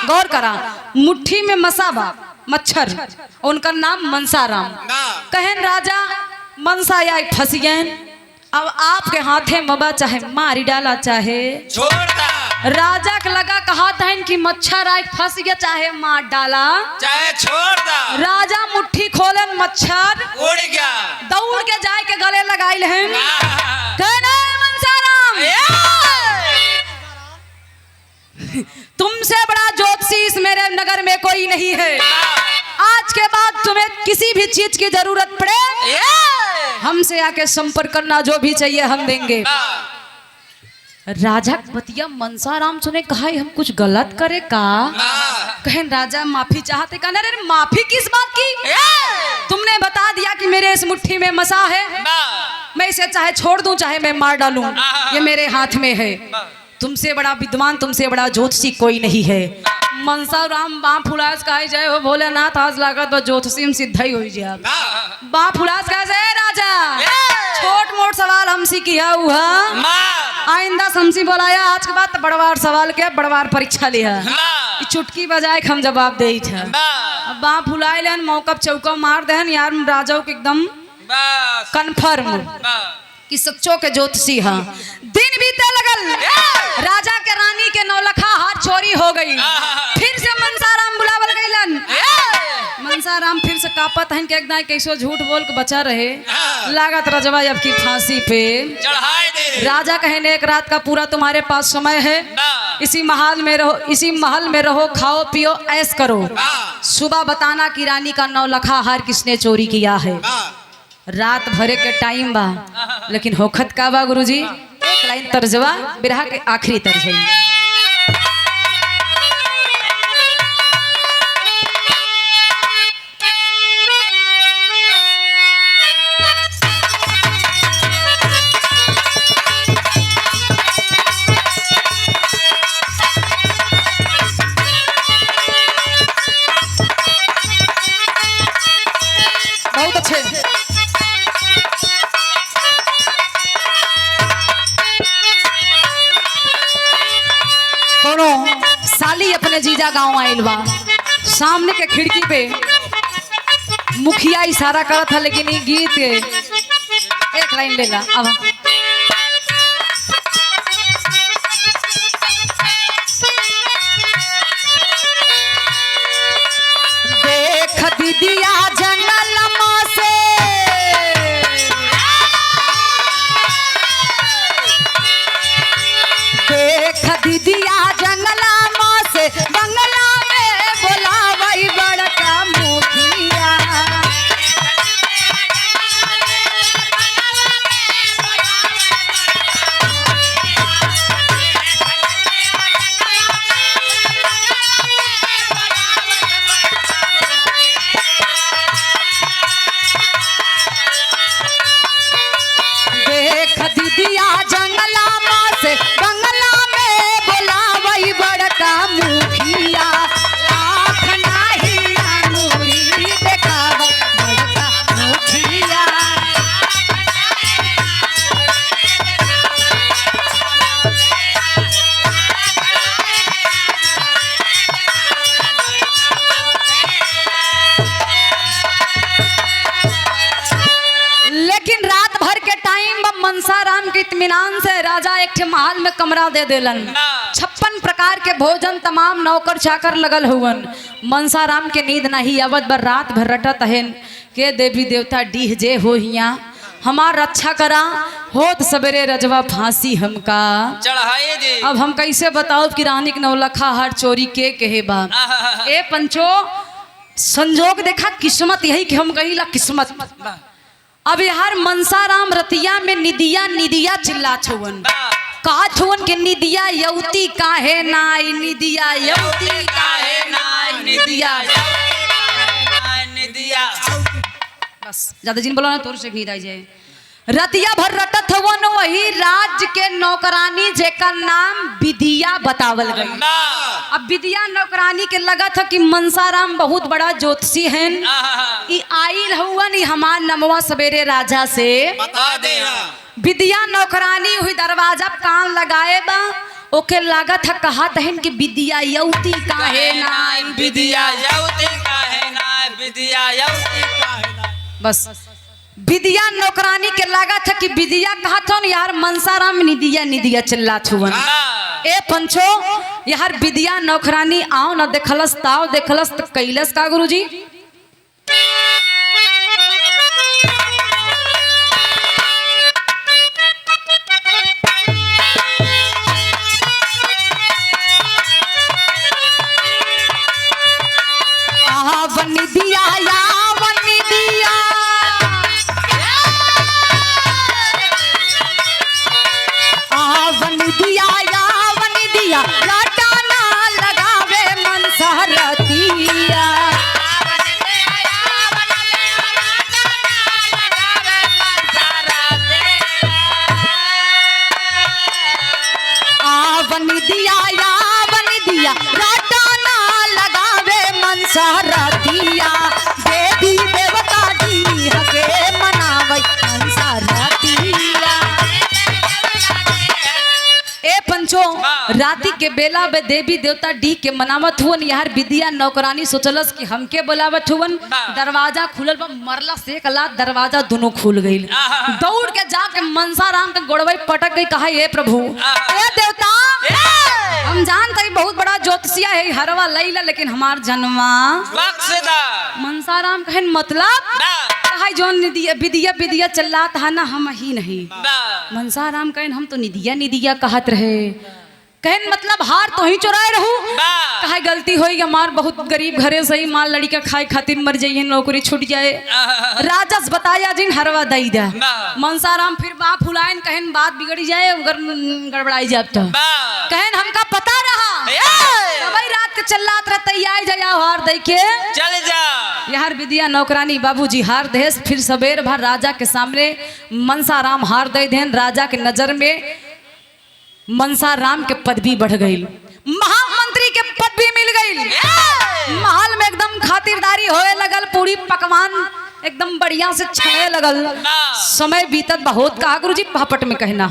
Speaker 1: गौर करा, मुट्ठी में मसा बा मच्छर, उनका नाम मनसाराम। कहन राजा मनसा या फंस गए, अब आपके हाथे मबा चाहे मारी डाला चाहे
Speaker 2: छोड़ता।
Speaker 1: राजा के लगा कहा था कि मच्छर आए फंस गया, चाहे मार डाला
Speaker 2: चाहे छोड़ता।
Speaker 1: राजा मुट्ठी खोलन, मच्छर
Speaker 2: उड़ गया,
Speaker 1: दौड़ के जाए के गले लगाइल हैं। कहना मनसाराम तुमसे बड़ा ज्योतिषी इस मेरे नगर में कोई नहीं है। आज के बाद तुम्हें किसी भी चीज की जरूरत पड़े हमसे आके संपर्क करना, जो भी चाहिए हम देंगे। राजा बतिया मनसाराम सुने, कहा हम कुछ गलत करे का? कहन राजा माफी चाहते, कहना अरे माफी किस बात की? तुमने बता दिया कि मेरे इस मुट्ठी में मसा है, मैं इसे चाहे छोड़ दूं चाहे मैं मार डालूं, ये मेरे हाथ में है। तुमसे बड़ा विद्वान, तुमसे बड़ा ज्योतिषी कोई नहीं है। मनसाराम बाँ फुलास कहे जाए हो भोलेनाथ, आज लागत ज्योतिषी में सिद्ध ही हो जाए। बाँ फुलास कहे जाए राजा, छोट मोट सवाल हमसे किया हुआ, आइंदा हमसे बोलाया, आज के बाद बड़वार सवाल के बड़वार परीक्षा लिया, चुटकी बजाए हम जवाब दे। अब बाँ फुलाए लेन, मौका चौका मार देन यार, राजा के एकदम कन्फर्म कि सच्चो के ज्योतिषी हाँ। दिन बीते लगल, राजा के रानी के नौलखा हाथ चोरी हो गई। फिर से मनसाराम बुलावल गईलन। मनसाराम फिर से कापत हैं कि एकदम कैसो झूठ बोल के बचा रहे, लागत रजवा अब की फांसी पे
Speaker 2: चढ़ाई दे।
Speaker 1: राजा कहने एक रात का पूरा तुम्हारे पास समय है, इसी महल में रहो, इसी महल में रहो, खाओ पियो ऐश करो, सुबह बताना कि रानी का नौलखा हार किसने चोरी किया है। रात भरे के टाइम बा, लेकिन होखत का बा गुरुजी, एक लाइन तर्जवा बिरहा के आखिरी तर्ज है। पीछे। कोनो साली अपने जीजा गांव आइल बा, सामने के खिड़की पे मुखिया इशारा करत था, लेकिन ये गीत एक लाइन ले ला। अब देख दीदिया जंगल से, देख दीदिया जंगल से, बंगला में बोलावई बड़का मुखिया। देख दीदिया जंगला से, बंगला में बोलावई बड़का मुखिया। लाख नाही अंगूरी देखावई बड़का मुखिया। लेकिन रात भर के टाइम मनसाराम के इत्मीनान से राजा एक ठे महल में कमरा दे देलन। 56 प्रकार के भोजन, तमाम नौकर चाकर लगल हुवन। मनसाराम के नींद नहीं आवत, बर रात भर रटत हन के देवी देवता डीह जे हो हिया हमार रक्षा करा, होत सवेरे रजवा फांसी हमका
Speaker 2: चढ़ाए दे।
Speaker 1: अब हम कैसे बताओ कि रानी के नौलखा हर चोरी के कहे बा। ए पंचो, संजोग देखा, किस्मत यही कि हम कही ला किस्मत। अब यार मनसाराम रतिया में निदिया निदिया चिल्ला छुवन, का छुवन के निदिया यौती काहे नाई, निदिया यौती काहे नाई, निदिया
Speaker 2: निदिया।
Speaker 1: बस ज्यादा जिन बोलो ना तोर से नींद आई जाए। रतिया भर रटत हवन वही राज्य के नौकरानी जेकर नाम विदिया बतावल गई। अब विदिया नौकरानी के लगा था कि मनसाराम बहुत बड़ा ज्योतिषी हैं, ई आइल हुवन ई हमार नमवा सवेरे राजा से
Speaker 2: बता दे।
Speaker 1: विदिया नौकरानी हुई दरवाजा कान लगाए बा, ओके लागत है कहा तहन कि विदिया यौती काहे नाई,
Speaker 2: विदिया यौती काहे नाई, विदिया यौती काहे नाई।
Speaker 1: बस विदिया नौकरानी के लागत है कि विदिया कहा था यार मनसाराम निदिया निदिया चिल्ला छुवन। ए पंचो, यार विदिया नौकरानी आओ न देखलस ताव देखलस तो कैलस का गुरुजी। वनी दिया या वनी दिया, वनी दिया या वनी दिया, लटाना लगावे मनसहरतिया। वनी दिया या वनी दिया, लटाना लगावे मनसहरतिया। देवी देवता जी हके मनावई मनसहरतिया। ए पंचो, राती के बेला बे देवी देवता डी के मनावत हुवन। यार विदिया नौकरानी सोचलस कि हमके बुलावत हुवन। दरवाजा खुलल बा, मरला से एक लात दरवाजा दोनों खुल गईल। दौड़ के जाके मनसाराम के गोड़वई पटक गई, कहा ये प्रभु ए देवता, हम जानते हैं बहुत बड़ा ज्योतिषिया है हरवा लैला, लेकिन हमार जन्मा मनसाराम कहन मतलब कहा जो निदिया विदिया विदिया चल्लात है ना, हम ही नहीं। मनसाराम कहन हम तो निदिया निदिया कहत रहे, कहन मतलब हार तो ही चुराए रहू। कहा गलती होई, हमार बहुत गरीब घरे सही माल लड़का खाए खातिर मर जाइए, नौकरी छूट जाए। राजस बताया जिन हरवा दई दा। मनसाराम फिर बा फुलाइन, कहन बात बिगड़ी जाए, गड़बड़ाई जाए। तो कहन हमका पता रहा तभी रात के चल्लात रहते आई जाया हार दई के
Speaker 2: चल जा।
Speaker 1: यार विदिया नौकरानी बाबूजी हार देश। फिर सवेर भर राजा के सामने मनसाराम हार दे देन। राजा के नजर में मनसाराम के पदवी बढ़ गई, महामंत्री के पदवी मिल गई। महल में एकदम खातिरदारी होए लगल, पूरी पकवान एकदम बढ़िया से छने लगल। समय बीतत बहुत कहा गुरुजी भापट में कहना।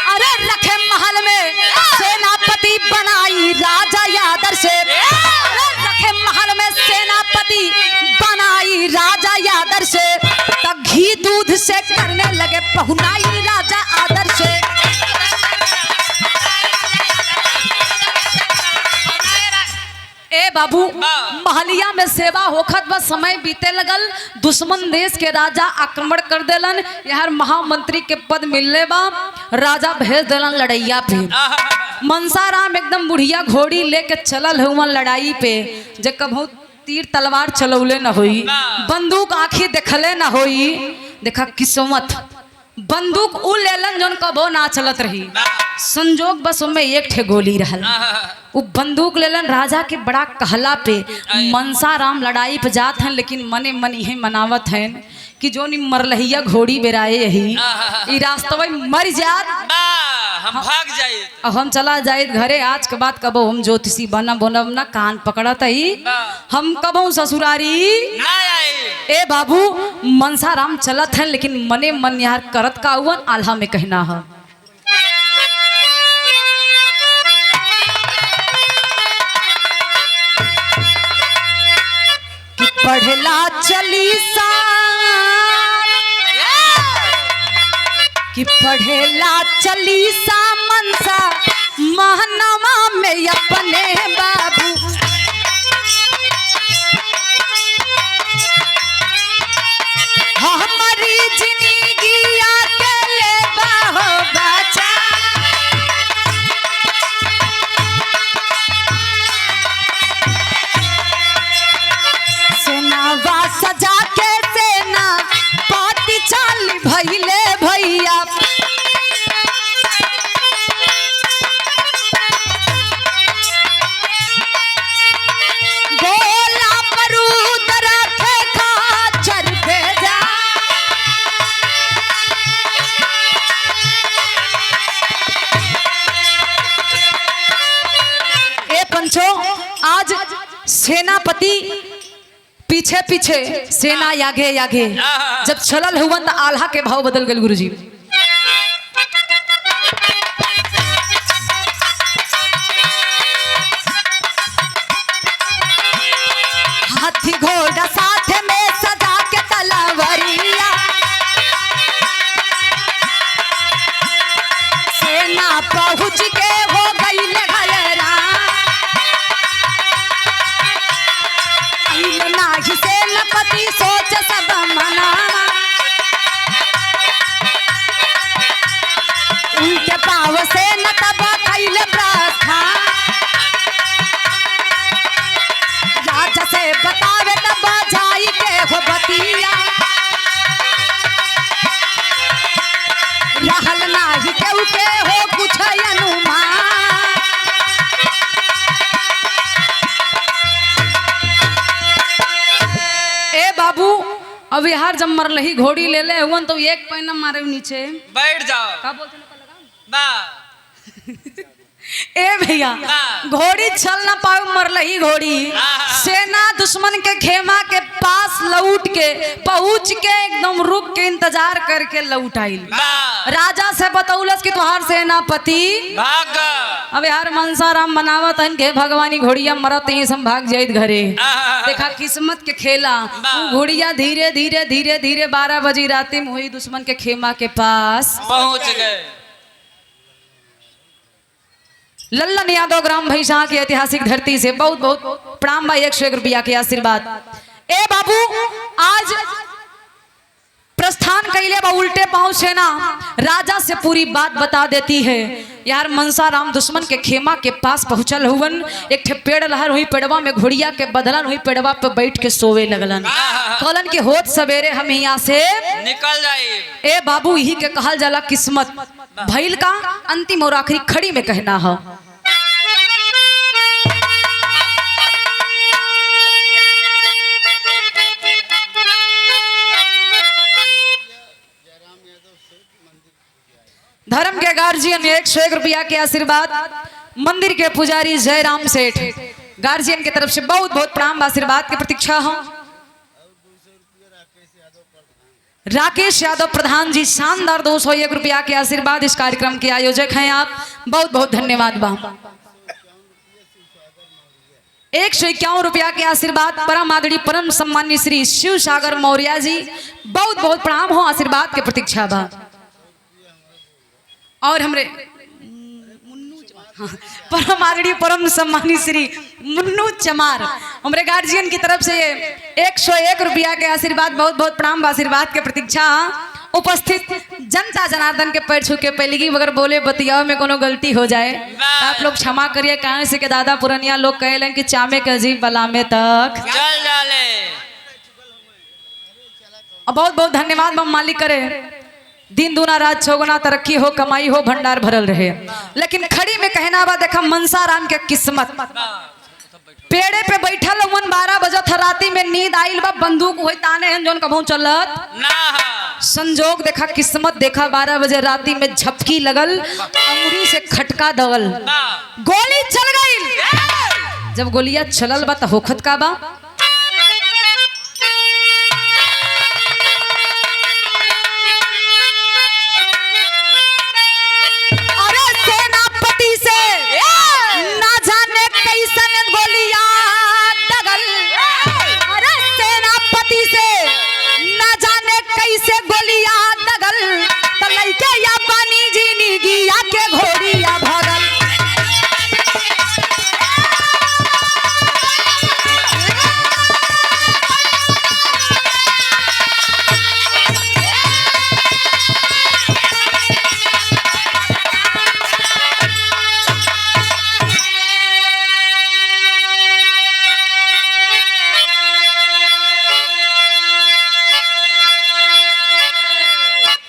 Speaker 1: अरे रखे महल में सेनापति बनाई राजा यादर से। अरे रखे महल में सेनापति बनाई राजा यादर से। तब घी दूध से करने लगे पहुनाई राजा आदर से। ए बाबू महलिया में सेवा होखत बस समय बीते लगल। दुश्मन देश के राजा आक्रमण कर देलन। यार महामंत्री के पद मिलले बा। राजा भेज देलन लड़ैया पे। मनसाराम एकदम बुढ़िया घोड़ी लेके चलल हुआ लड़ाई पे। जे कभू तीर तलवार चलौले न होई, बंदूक आंखी देखले न होई। देखा किस्मत बंदूक उ लेलन जोन कबो ना चलत रही। संजोग बस उनमें एक ठे गोली रहल। वो बंदूक लेलन राजा के बड़ा कहला पे। मनसाराम लड़ाई पे जात हैं लेकिन मने मन यही मनावत हैं कि जो नी मरलहिया घोड़ी बेराए यही ई रास्तवा मर जात
Speaker 2: हम भाग जाए।
Speaker 1: अब हम चला जाए घरे। आज के बाद कबो हम ज्योतिषी बनब बनब ना कान पकड़त ही हम कबो ससुरारी
Speaker 2: ना आए।
Speaker 1: ए बाबू मनसाराम चलत हैं लेकिन मने मन यार करत का हुआ आल्हा में कहना है। कि पढ़ला चलीसा कि पढ़ेला चलीसा मनसा महनवा में अपने बाबू। हमारी जिंदगी अकेले बाहो बचा। सेनावा सजा के सेना पाती चाल भइले भैया। गोला बारूद रखे खाचर भेजा। ए पंचो आज सेनापति पीछे पीछे सेना आगे आगे जब चलल हुआ तो आल्हा के भाव बदल गए गुरुजी। हाथी घोड़ा साथ में सजा के तलवारिया। सेना पहुंच के हो गई घलरा। नाही सेनापति सोच सब मना। उनके पाव से न तब कैल प्रार्था। राजा से बतावे तब जाई के हो बतिया। रहल नाही केहू के हो कुछ अनुमान। ए बाबू अब यार जब मरलही घोड़ी ले ले हुआ तो एक पैना मारे नीचे
Speaker 2: बैठ जाओ।
Speaker 1: का बोलते ना
Speaker 2: बा
Speaker 1: ए भैया घोड़ी चल ना पाओ मरलही घोड़ी। सेना दुश्मन के खेमा के पास लौट के पहुंच के एकदम रुक के इंतजार करके लौट आइल। राजा से बतौलस कि तुहार सेनापति
Speaker 2: भाग।
Speaker 1: अब यार मनसाराम मनावत हन के भगवानी घोड़िया मरत ही सब भाग जाइत घरे। देखा किस्मत के खेला। वो घोड़िया धीरे धीरे धीरे धीरे 12 बजे रात में हुई दुश्मन के खेमा के पास
Speaker 2: पहुंच गए।
Speaker 1: लल्लन यादव ग्राम भैसा की ऐतिहासिक धरती से बहुत बहुत प्रणाम भाई। 101 रुपया के आशीर्वाद। ए बाबू आज प्रस्थान कैले बा उल्टे पांव सेना राजा से पूरी बात बता देती है। यार मनसाराम दुश्मन के खेमा के पास पहुंचल हुवन। एक ठे पेड़ लहर हुई पेड़वा में घोड़िया के बदलन हुई पेड़वा पे बैठ के सोवे लगलन। कहलन के होत सवेरे हम यहाँ से
Speaker 2: निकल जाए।
Speaker 1: ए बाबू यही के कहल जाला किस्मत। भइल का अंतिम और आखिरी खड़ी में कहना है। धर्म के गार्जियन 101 रुपया के आशीर्वाद। मंदिर के पुजारी जयराम सेठ गार्जियन की तरफ से बहुत बहुत प्रणाम आशीर्वाद की प्रतीक्षा हो। राकेश यादव प्रधान जी शानदार 201 रुपया के आशीर्वाद इस कार्यक्रम के आयोजक हैं आप, बहुत बहुत धन्यवाद बा। 151 रुपया के आशीर्वाद परम आदरणीय परम सम्मान्य श्री शिव सागर मौर्य जी, बहुत बहुत प्रणाम हो आशीर्वाद के प्रतीक्षा बा। और हमरे परम आदरणीय परम सम्मानी श्री मुन्नू चमार हमारे गार्जियन की तरफ से 101 रुपया के आशीर्वाद, बहुत बहुत प्रणाम आशीर्वाद के प्रतीक्षा। उपस्थित जनता जनार्दन के पैर छू के पहले अगर बोले बतियाओ में कोनो गलती हो जाए तो आप लोग क्षमा करिए, कहाँ से के दादा पुरनिया लोग कहे कि चामे के अजीब बलामे तक
Speaker 2: चल डाले।
Speaker 1: बहुत बहुत धन्यवाद बम मालिक करे, दिन दूना रात चौगुना तरक्की हो, कमाई हो, भंडार भरल रहे। लेकिन खड़ी में कहना बा देखा मनसाराम के किस्मत, पेड़े पे बैठल 12 बजत राती में नींद आइल बा, बंदूक होई ताने हैं जोन कभू चलत
Speaker 2: ना।
Speaker 1: संजोग देखा किस्मत देखा 12 बजे राती में झपकी लगल, अंगुरी से खटका दगल, गोली चल गई। जब गोलियां चलल बा त होखत का बा,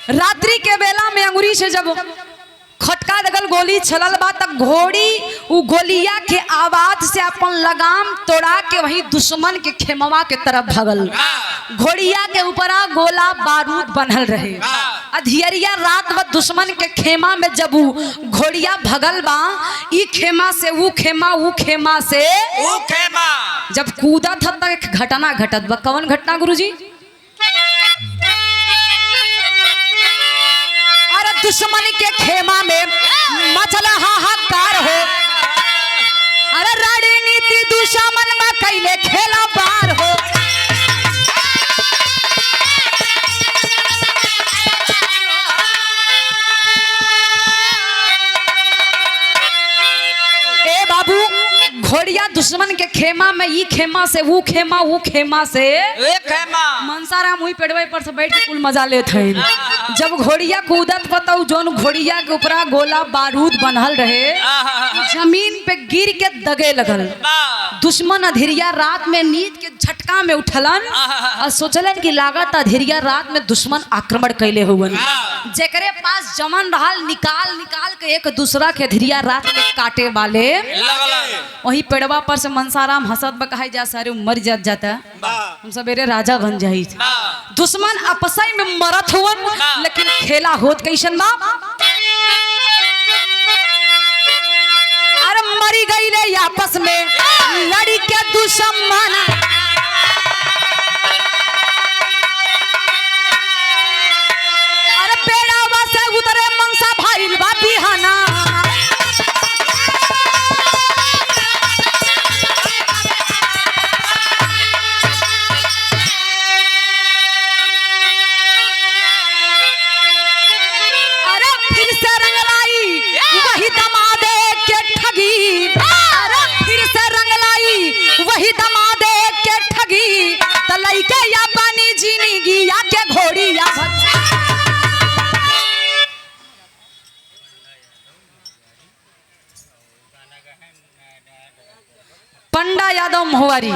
Speaker 1: रात्रि के बेला में अंगुरी से जब खटका दगल गोली चलल बा तक घोड़ी उ गोलिया के आवाज से अपन लगाम तोड़ा के वही दुश्मन के खेमवा के तरफ भगल। घोड़िया के ऊपरा गोला बारूद बनल रहे। अधियरिया रात में दुश्मन के खेमा में जब घोड़िया भगल बा, ई खेमा से ऊ खेमा, ऊ खेमा से
Speaker 2: ऊ खेमा,
Speaker 1: जब कूदा था तक घटना घटत बा। कौन घटना गुरुजी? दुश्मन के खेमा में मचला हाहाकार हो, अरे रणनीति दुश्मन में कैले खेला बार हो। ए बाबू, घोड़िया दुश्मन के खेमा में ई खेमा से वो खेमा, वो खेमा से
Speaker 2: खेमा,
Speaker 1: मनसाराम हुई पेड़वे पर से बैठ के कुल मजा लेत है। जब घोड़िया कूदत बताऊ जोन घोड़िया के ऊपरा गोला बारूद बनल रहे, जमीन पे गिर के दगे लगल। दुश्मन अधीरिया रात में नींद के झटका में उठलन और सोचलन कि लागत अधीरिया रात में दुश्मन आक्रमण कैले हुवन। जेकरे पास जमन रहल निकाल निकाल के एक दूसरा के अधीरिया रात में काटे वाले वही पेड़वा पर से मनसाराम हंसत बकाई जा सारे मर जाता, हम सवेरे राजा बन जाई। दुश्मन आपसई में मरत हुवन, लेकिन खेला होत कैसन बा, अरे मरी गई ले आपस में लड़ी के दुश्मन। अरे पेड़वा से उतरे मनसा भाईल बा बिहाना, वही दमादे के ठगी तलई के या पानी जीनी गिया के घोड़ी या पंडा यादव महुआरी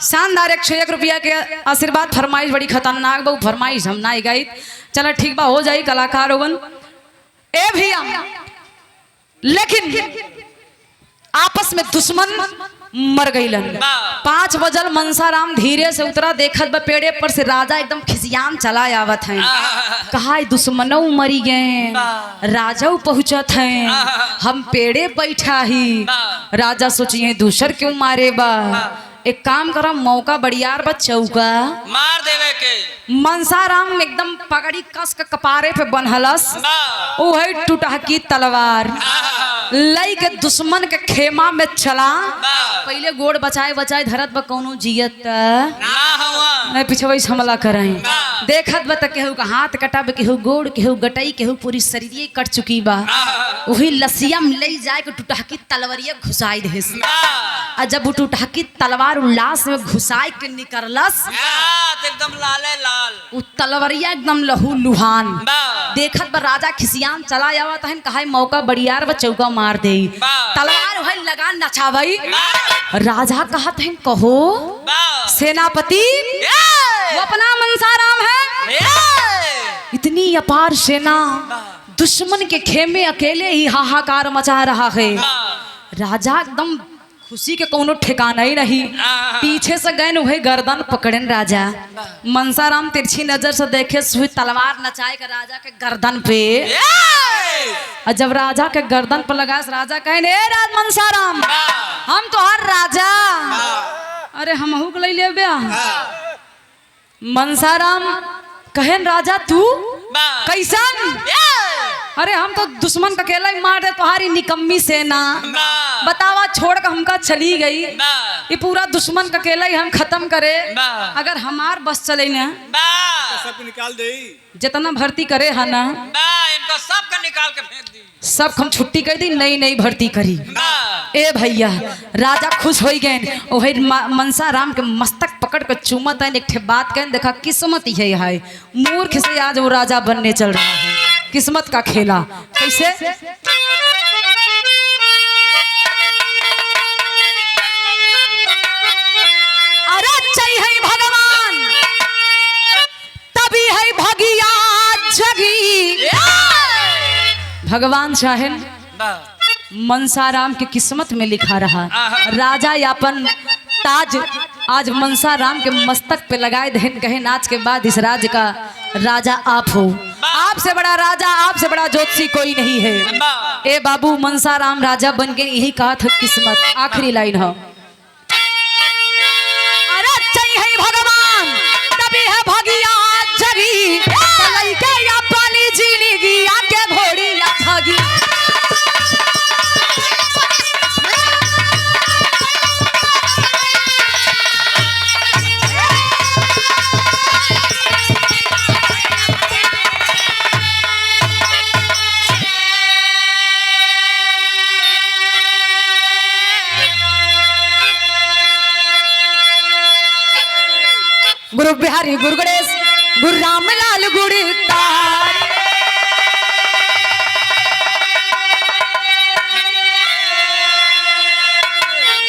Speaker 1: शानदार 101 रुपया के आशीर्वाद। फरमाइश बड़ी खतरनाक बहु फरमाइश हम ना गई, चलो ठीक बा हो जाई कलाकार होगन ए भैया। लेकिन आपस में दुश्मन मर गईलन।
Speaker 2: वाह।
Speaker 1: 5 बजल मनसाराम धीरे से उतरा, देखत बा पेड़े पर से राजा एकदम खिसियाम चला आवत है। कहा दुश्मनों मरी गए, राजा पहुंचत है, हम पेड़े बैठा ही। राजा सोचिए दूसर क्यों मारे बा, एक काम करा मौका बढ़ियार बा चौका
Speaker 2: मार देवे के।
Speaker 1: मनसाराम एकदम पगड़ी कस के कपारे पे बनहलस,
Speaker 2: वाह।
Speaker 1: ओ है टूटहकी तलवार लई के दुश्मन के खेमा में चला। पहले गोड़ बचाए बचाए धरत बा कौनो जियत
Speaker 2: ना हुआ
Speaker 1: नहीं पिछवे हमला करें। देखत बा त केहू का हाथ कटा बे, केहू गोड़, केहू गटई, केहू पूरी शरीर कट चुकी बा। वही लसिया में ले जाए के टूटहकी तलवारिया घुसाई देस। आ जब वो टूटहकी तलवार उल्लास में घुसाई के निकलस,
Speaker 2: एकदम लाले लाल,
Speaker 1: उ तलवारिया एकदम लहू लुहान।
Speaker 2: वाह।
Speaker 1: देखत बा राजा खिसियान चला आवत है, कहा मौका बढ़ियार बा चौका मार दे।
Speaker 2: वाह।
Speaker 1: तलवार है लगान नचावई। राजा कहत है कहो
Speaker 2: वाह।
Speaker 1: सेनापति वो अपना मनसाराम है। इतनी अपार सेना दुश्मन के खेमे अकेले ही हाहाकार मचा रहा है। राजा एकदम खुशी के कोनो ठिकाना ही नहीं। पीछे से गए वही गर्दन पकड़न राजा। मनसाराम तिरछी नजर से देखे सुई तलवार नचाए के राजा के गर्दन पे। और जब राजा के गर्दन पर लगा, राजा कहे ए राज मनसाराम हम तो हर राजा। अरे हमहू के ले ले मनसाराम कहन राजा तू कैसन? अरे हम तो दुश्मन का अकेला ही मार दे, तुम्हारी निकम्मी सेना बतावा छोड़ कर हमका चली गई। ये पूरा दुश्मन का अकेला ही हम खत्म करे। अगर हमार बस चले ना
Speaker 3: सब निकाल दे,
Speaker 1: जितना भर्ती करे है ना
Speaker 2: इनको सब का निकाल के फेंक दी,
Speaker 1: सब हम छुट्टी कर दी, नई नई भर्ती करी। ए भैया राजा खुश हो गए। ओहे मनसाराम के मस्तक पकड़ कर चूमत है। एक ठे बात कह देखा किस्मत ही है, मूर्ख से आज वो राजा बनने चल रहा है। किस्मत का खेला कैसे? अरे चाहिए भगवान तभी है भगिया जगी। भगवान चाहे मनसाराम की किस्मत में लिखा रहा। राजा यापन ताज आज मनसाराम के मस्तक पे लगाए देन, कहे नाच के बाद इस राज्य का राजा आप हो। आपसे बड़ा राजा, आपसे बड़ा ज्योतिषी कोई नहीं है। ए बाबू मनसाराम राजा बन गए, यही कहा था किस्मत। आखिरी लाइन है अरे चाहिए भगवान तभी है भगिया जगी, के या पानी जीनी गिया के घोड़ी या भागी। गुरु बिहारी गुरु गणेश गुरु रामलाल गुरु तार।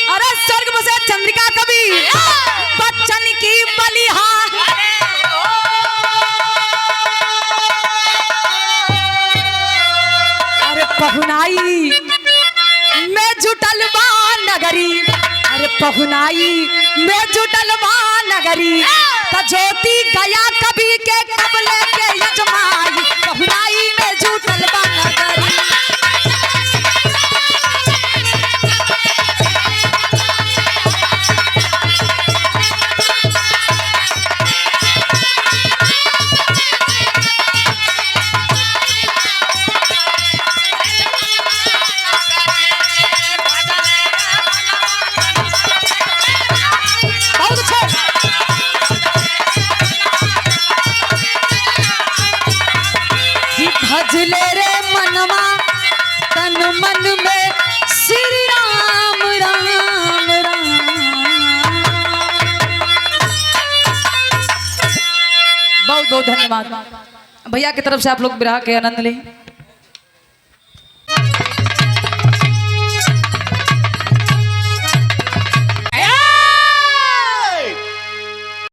Speaker 1: अरे स्वर्ग बसे चंद्रिका कवि बच्चन की बलिहा। अरे पहुनाई में जुटल बा नगरी, अरे पहुनाई में जुटल बा नगरी। ज्योति गया कभी के कबले के यजमाई, पहुनाई में जुटल बा नगरी। बहुत अच्छा भजले रे मनवा तन मन में श्री राम राम राम। बहुत बहुत धन्यवाद भैया की तरफ से, आप लोग विरह के आनंद लें।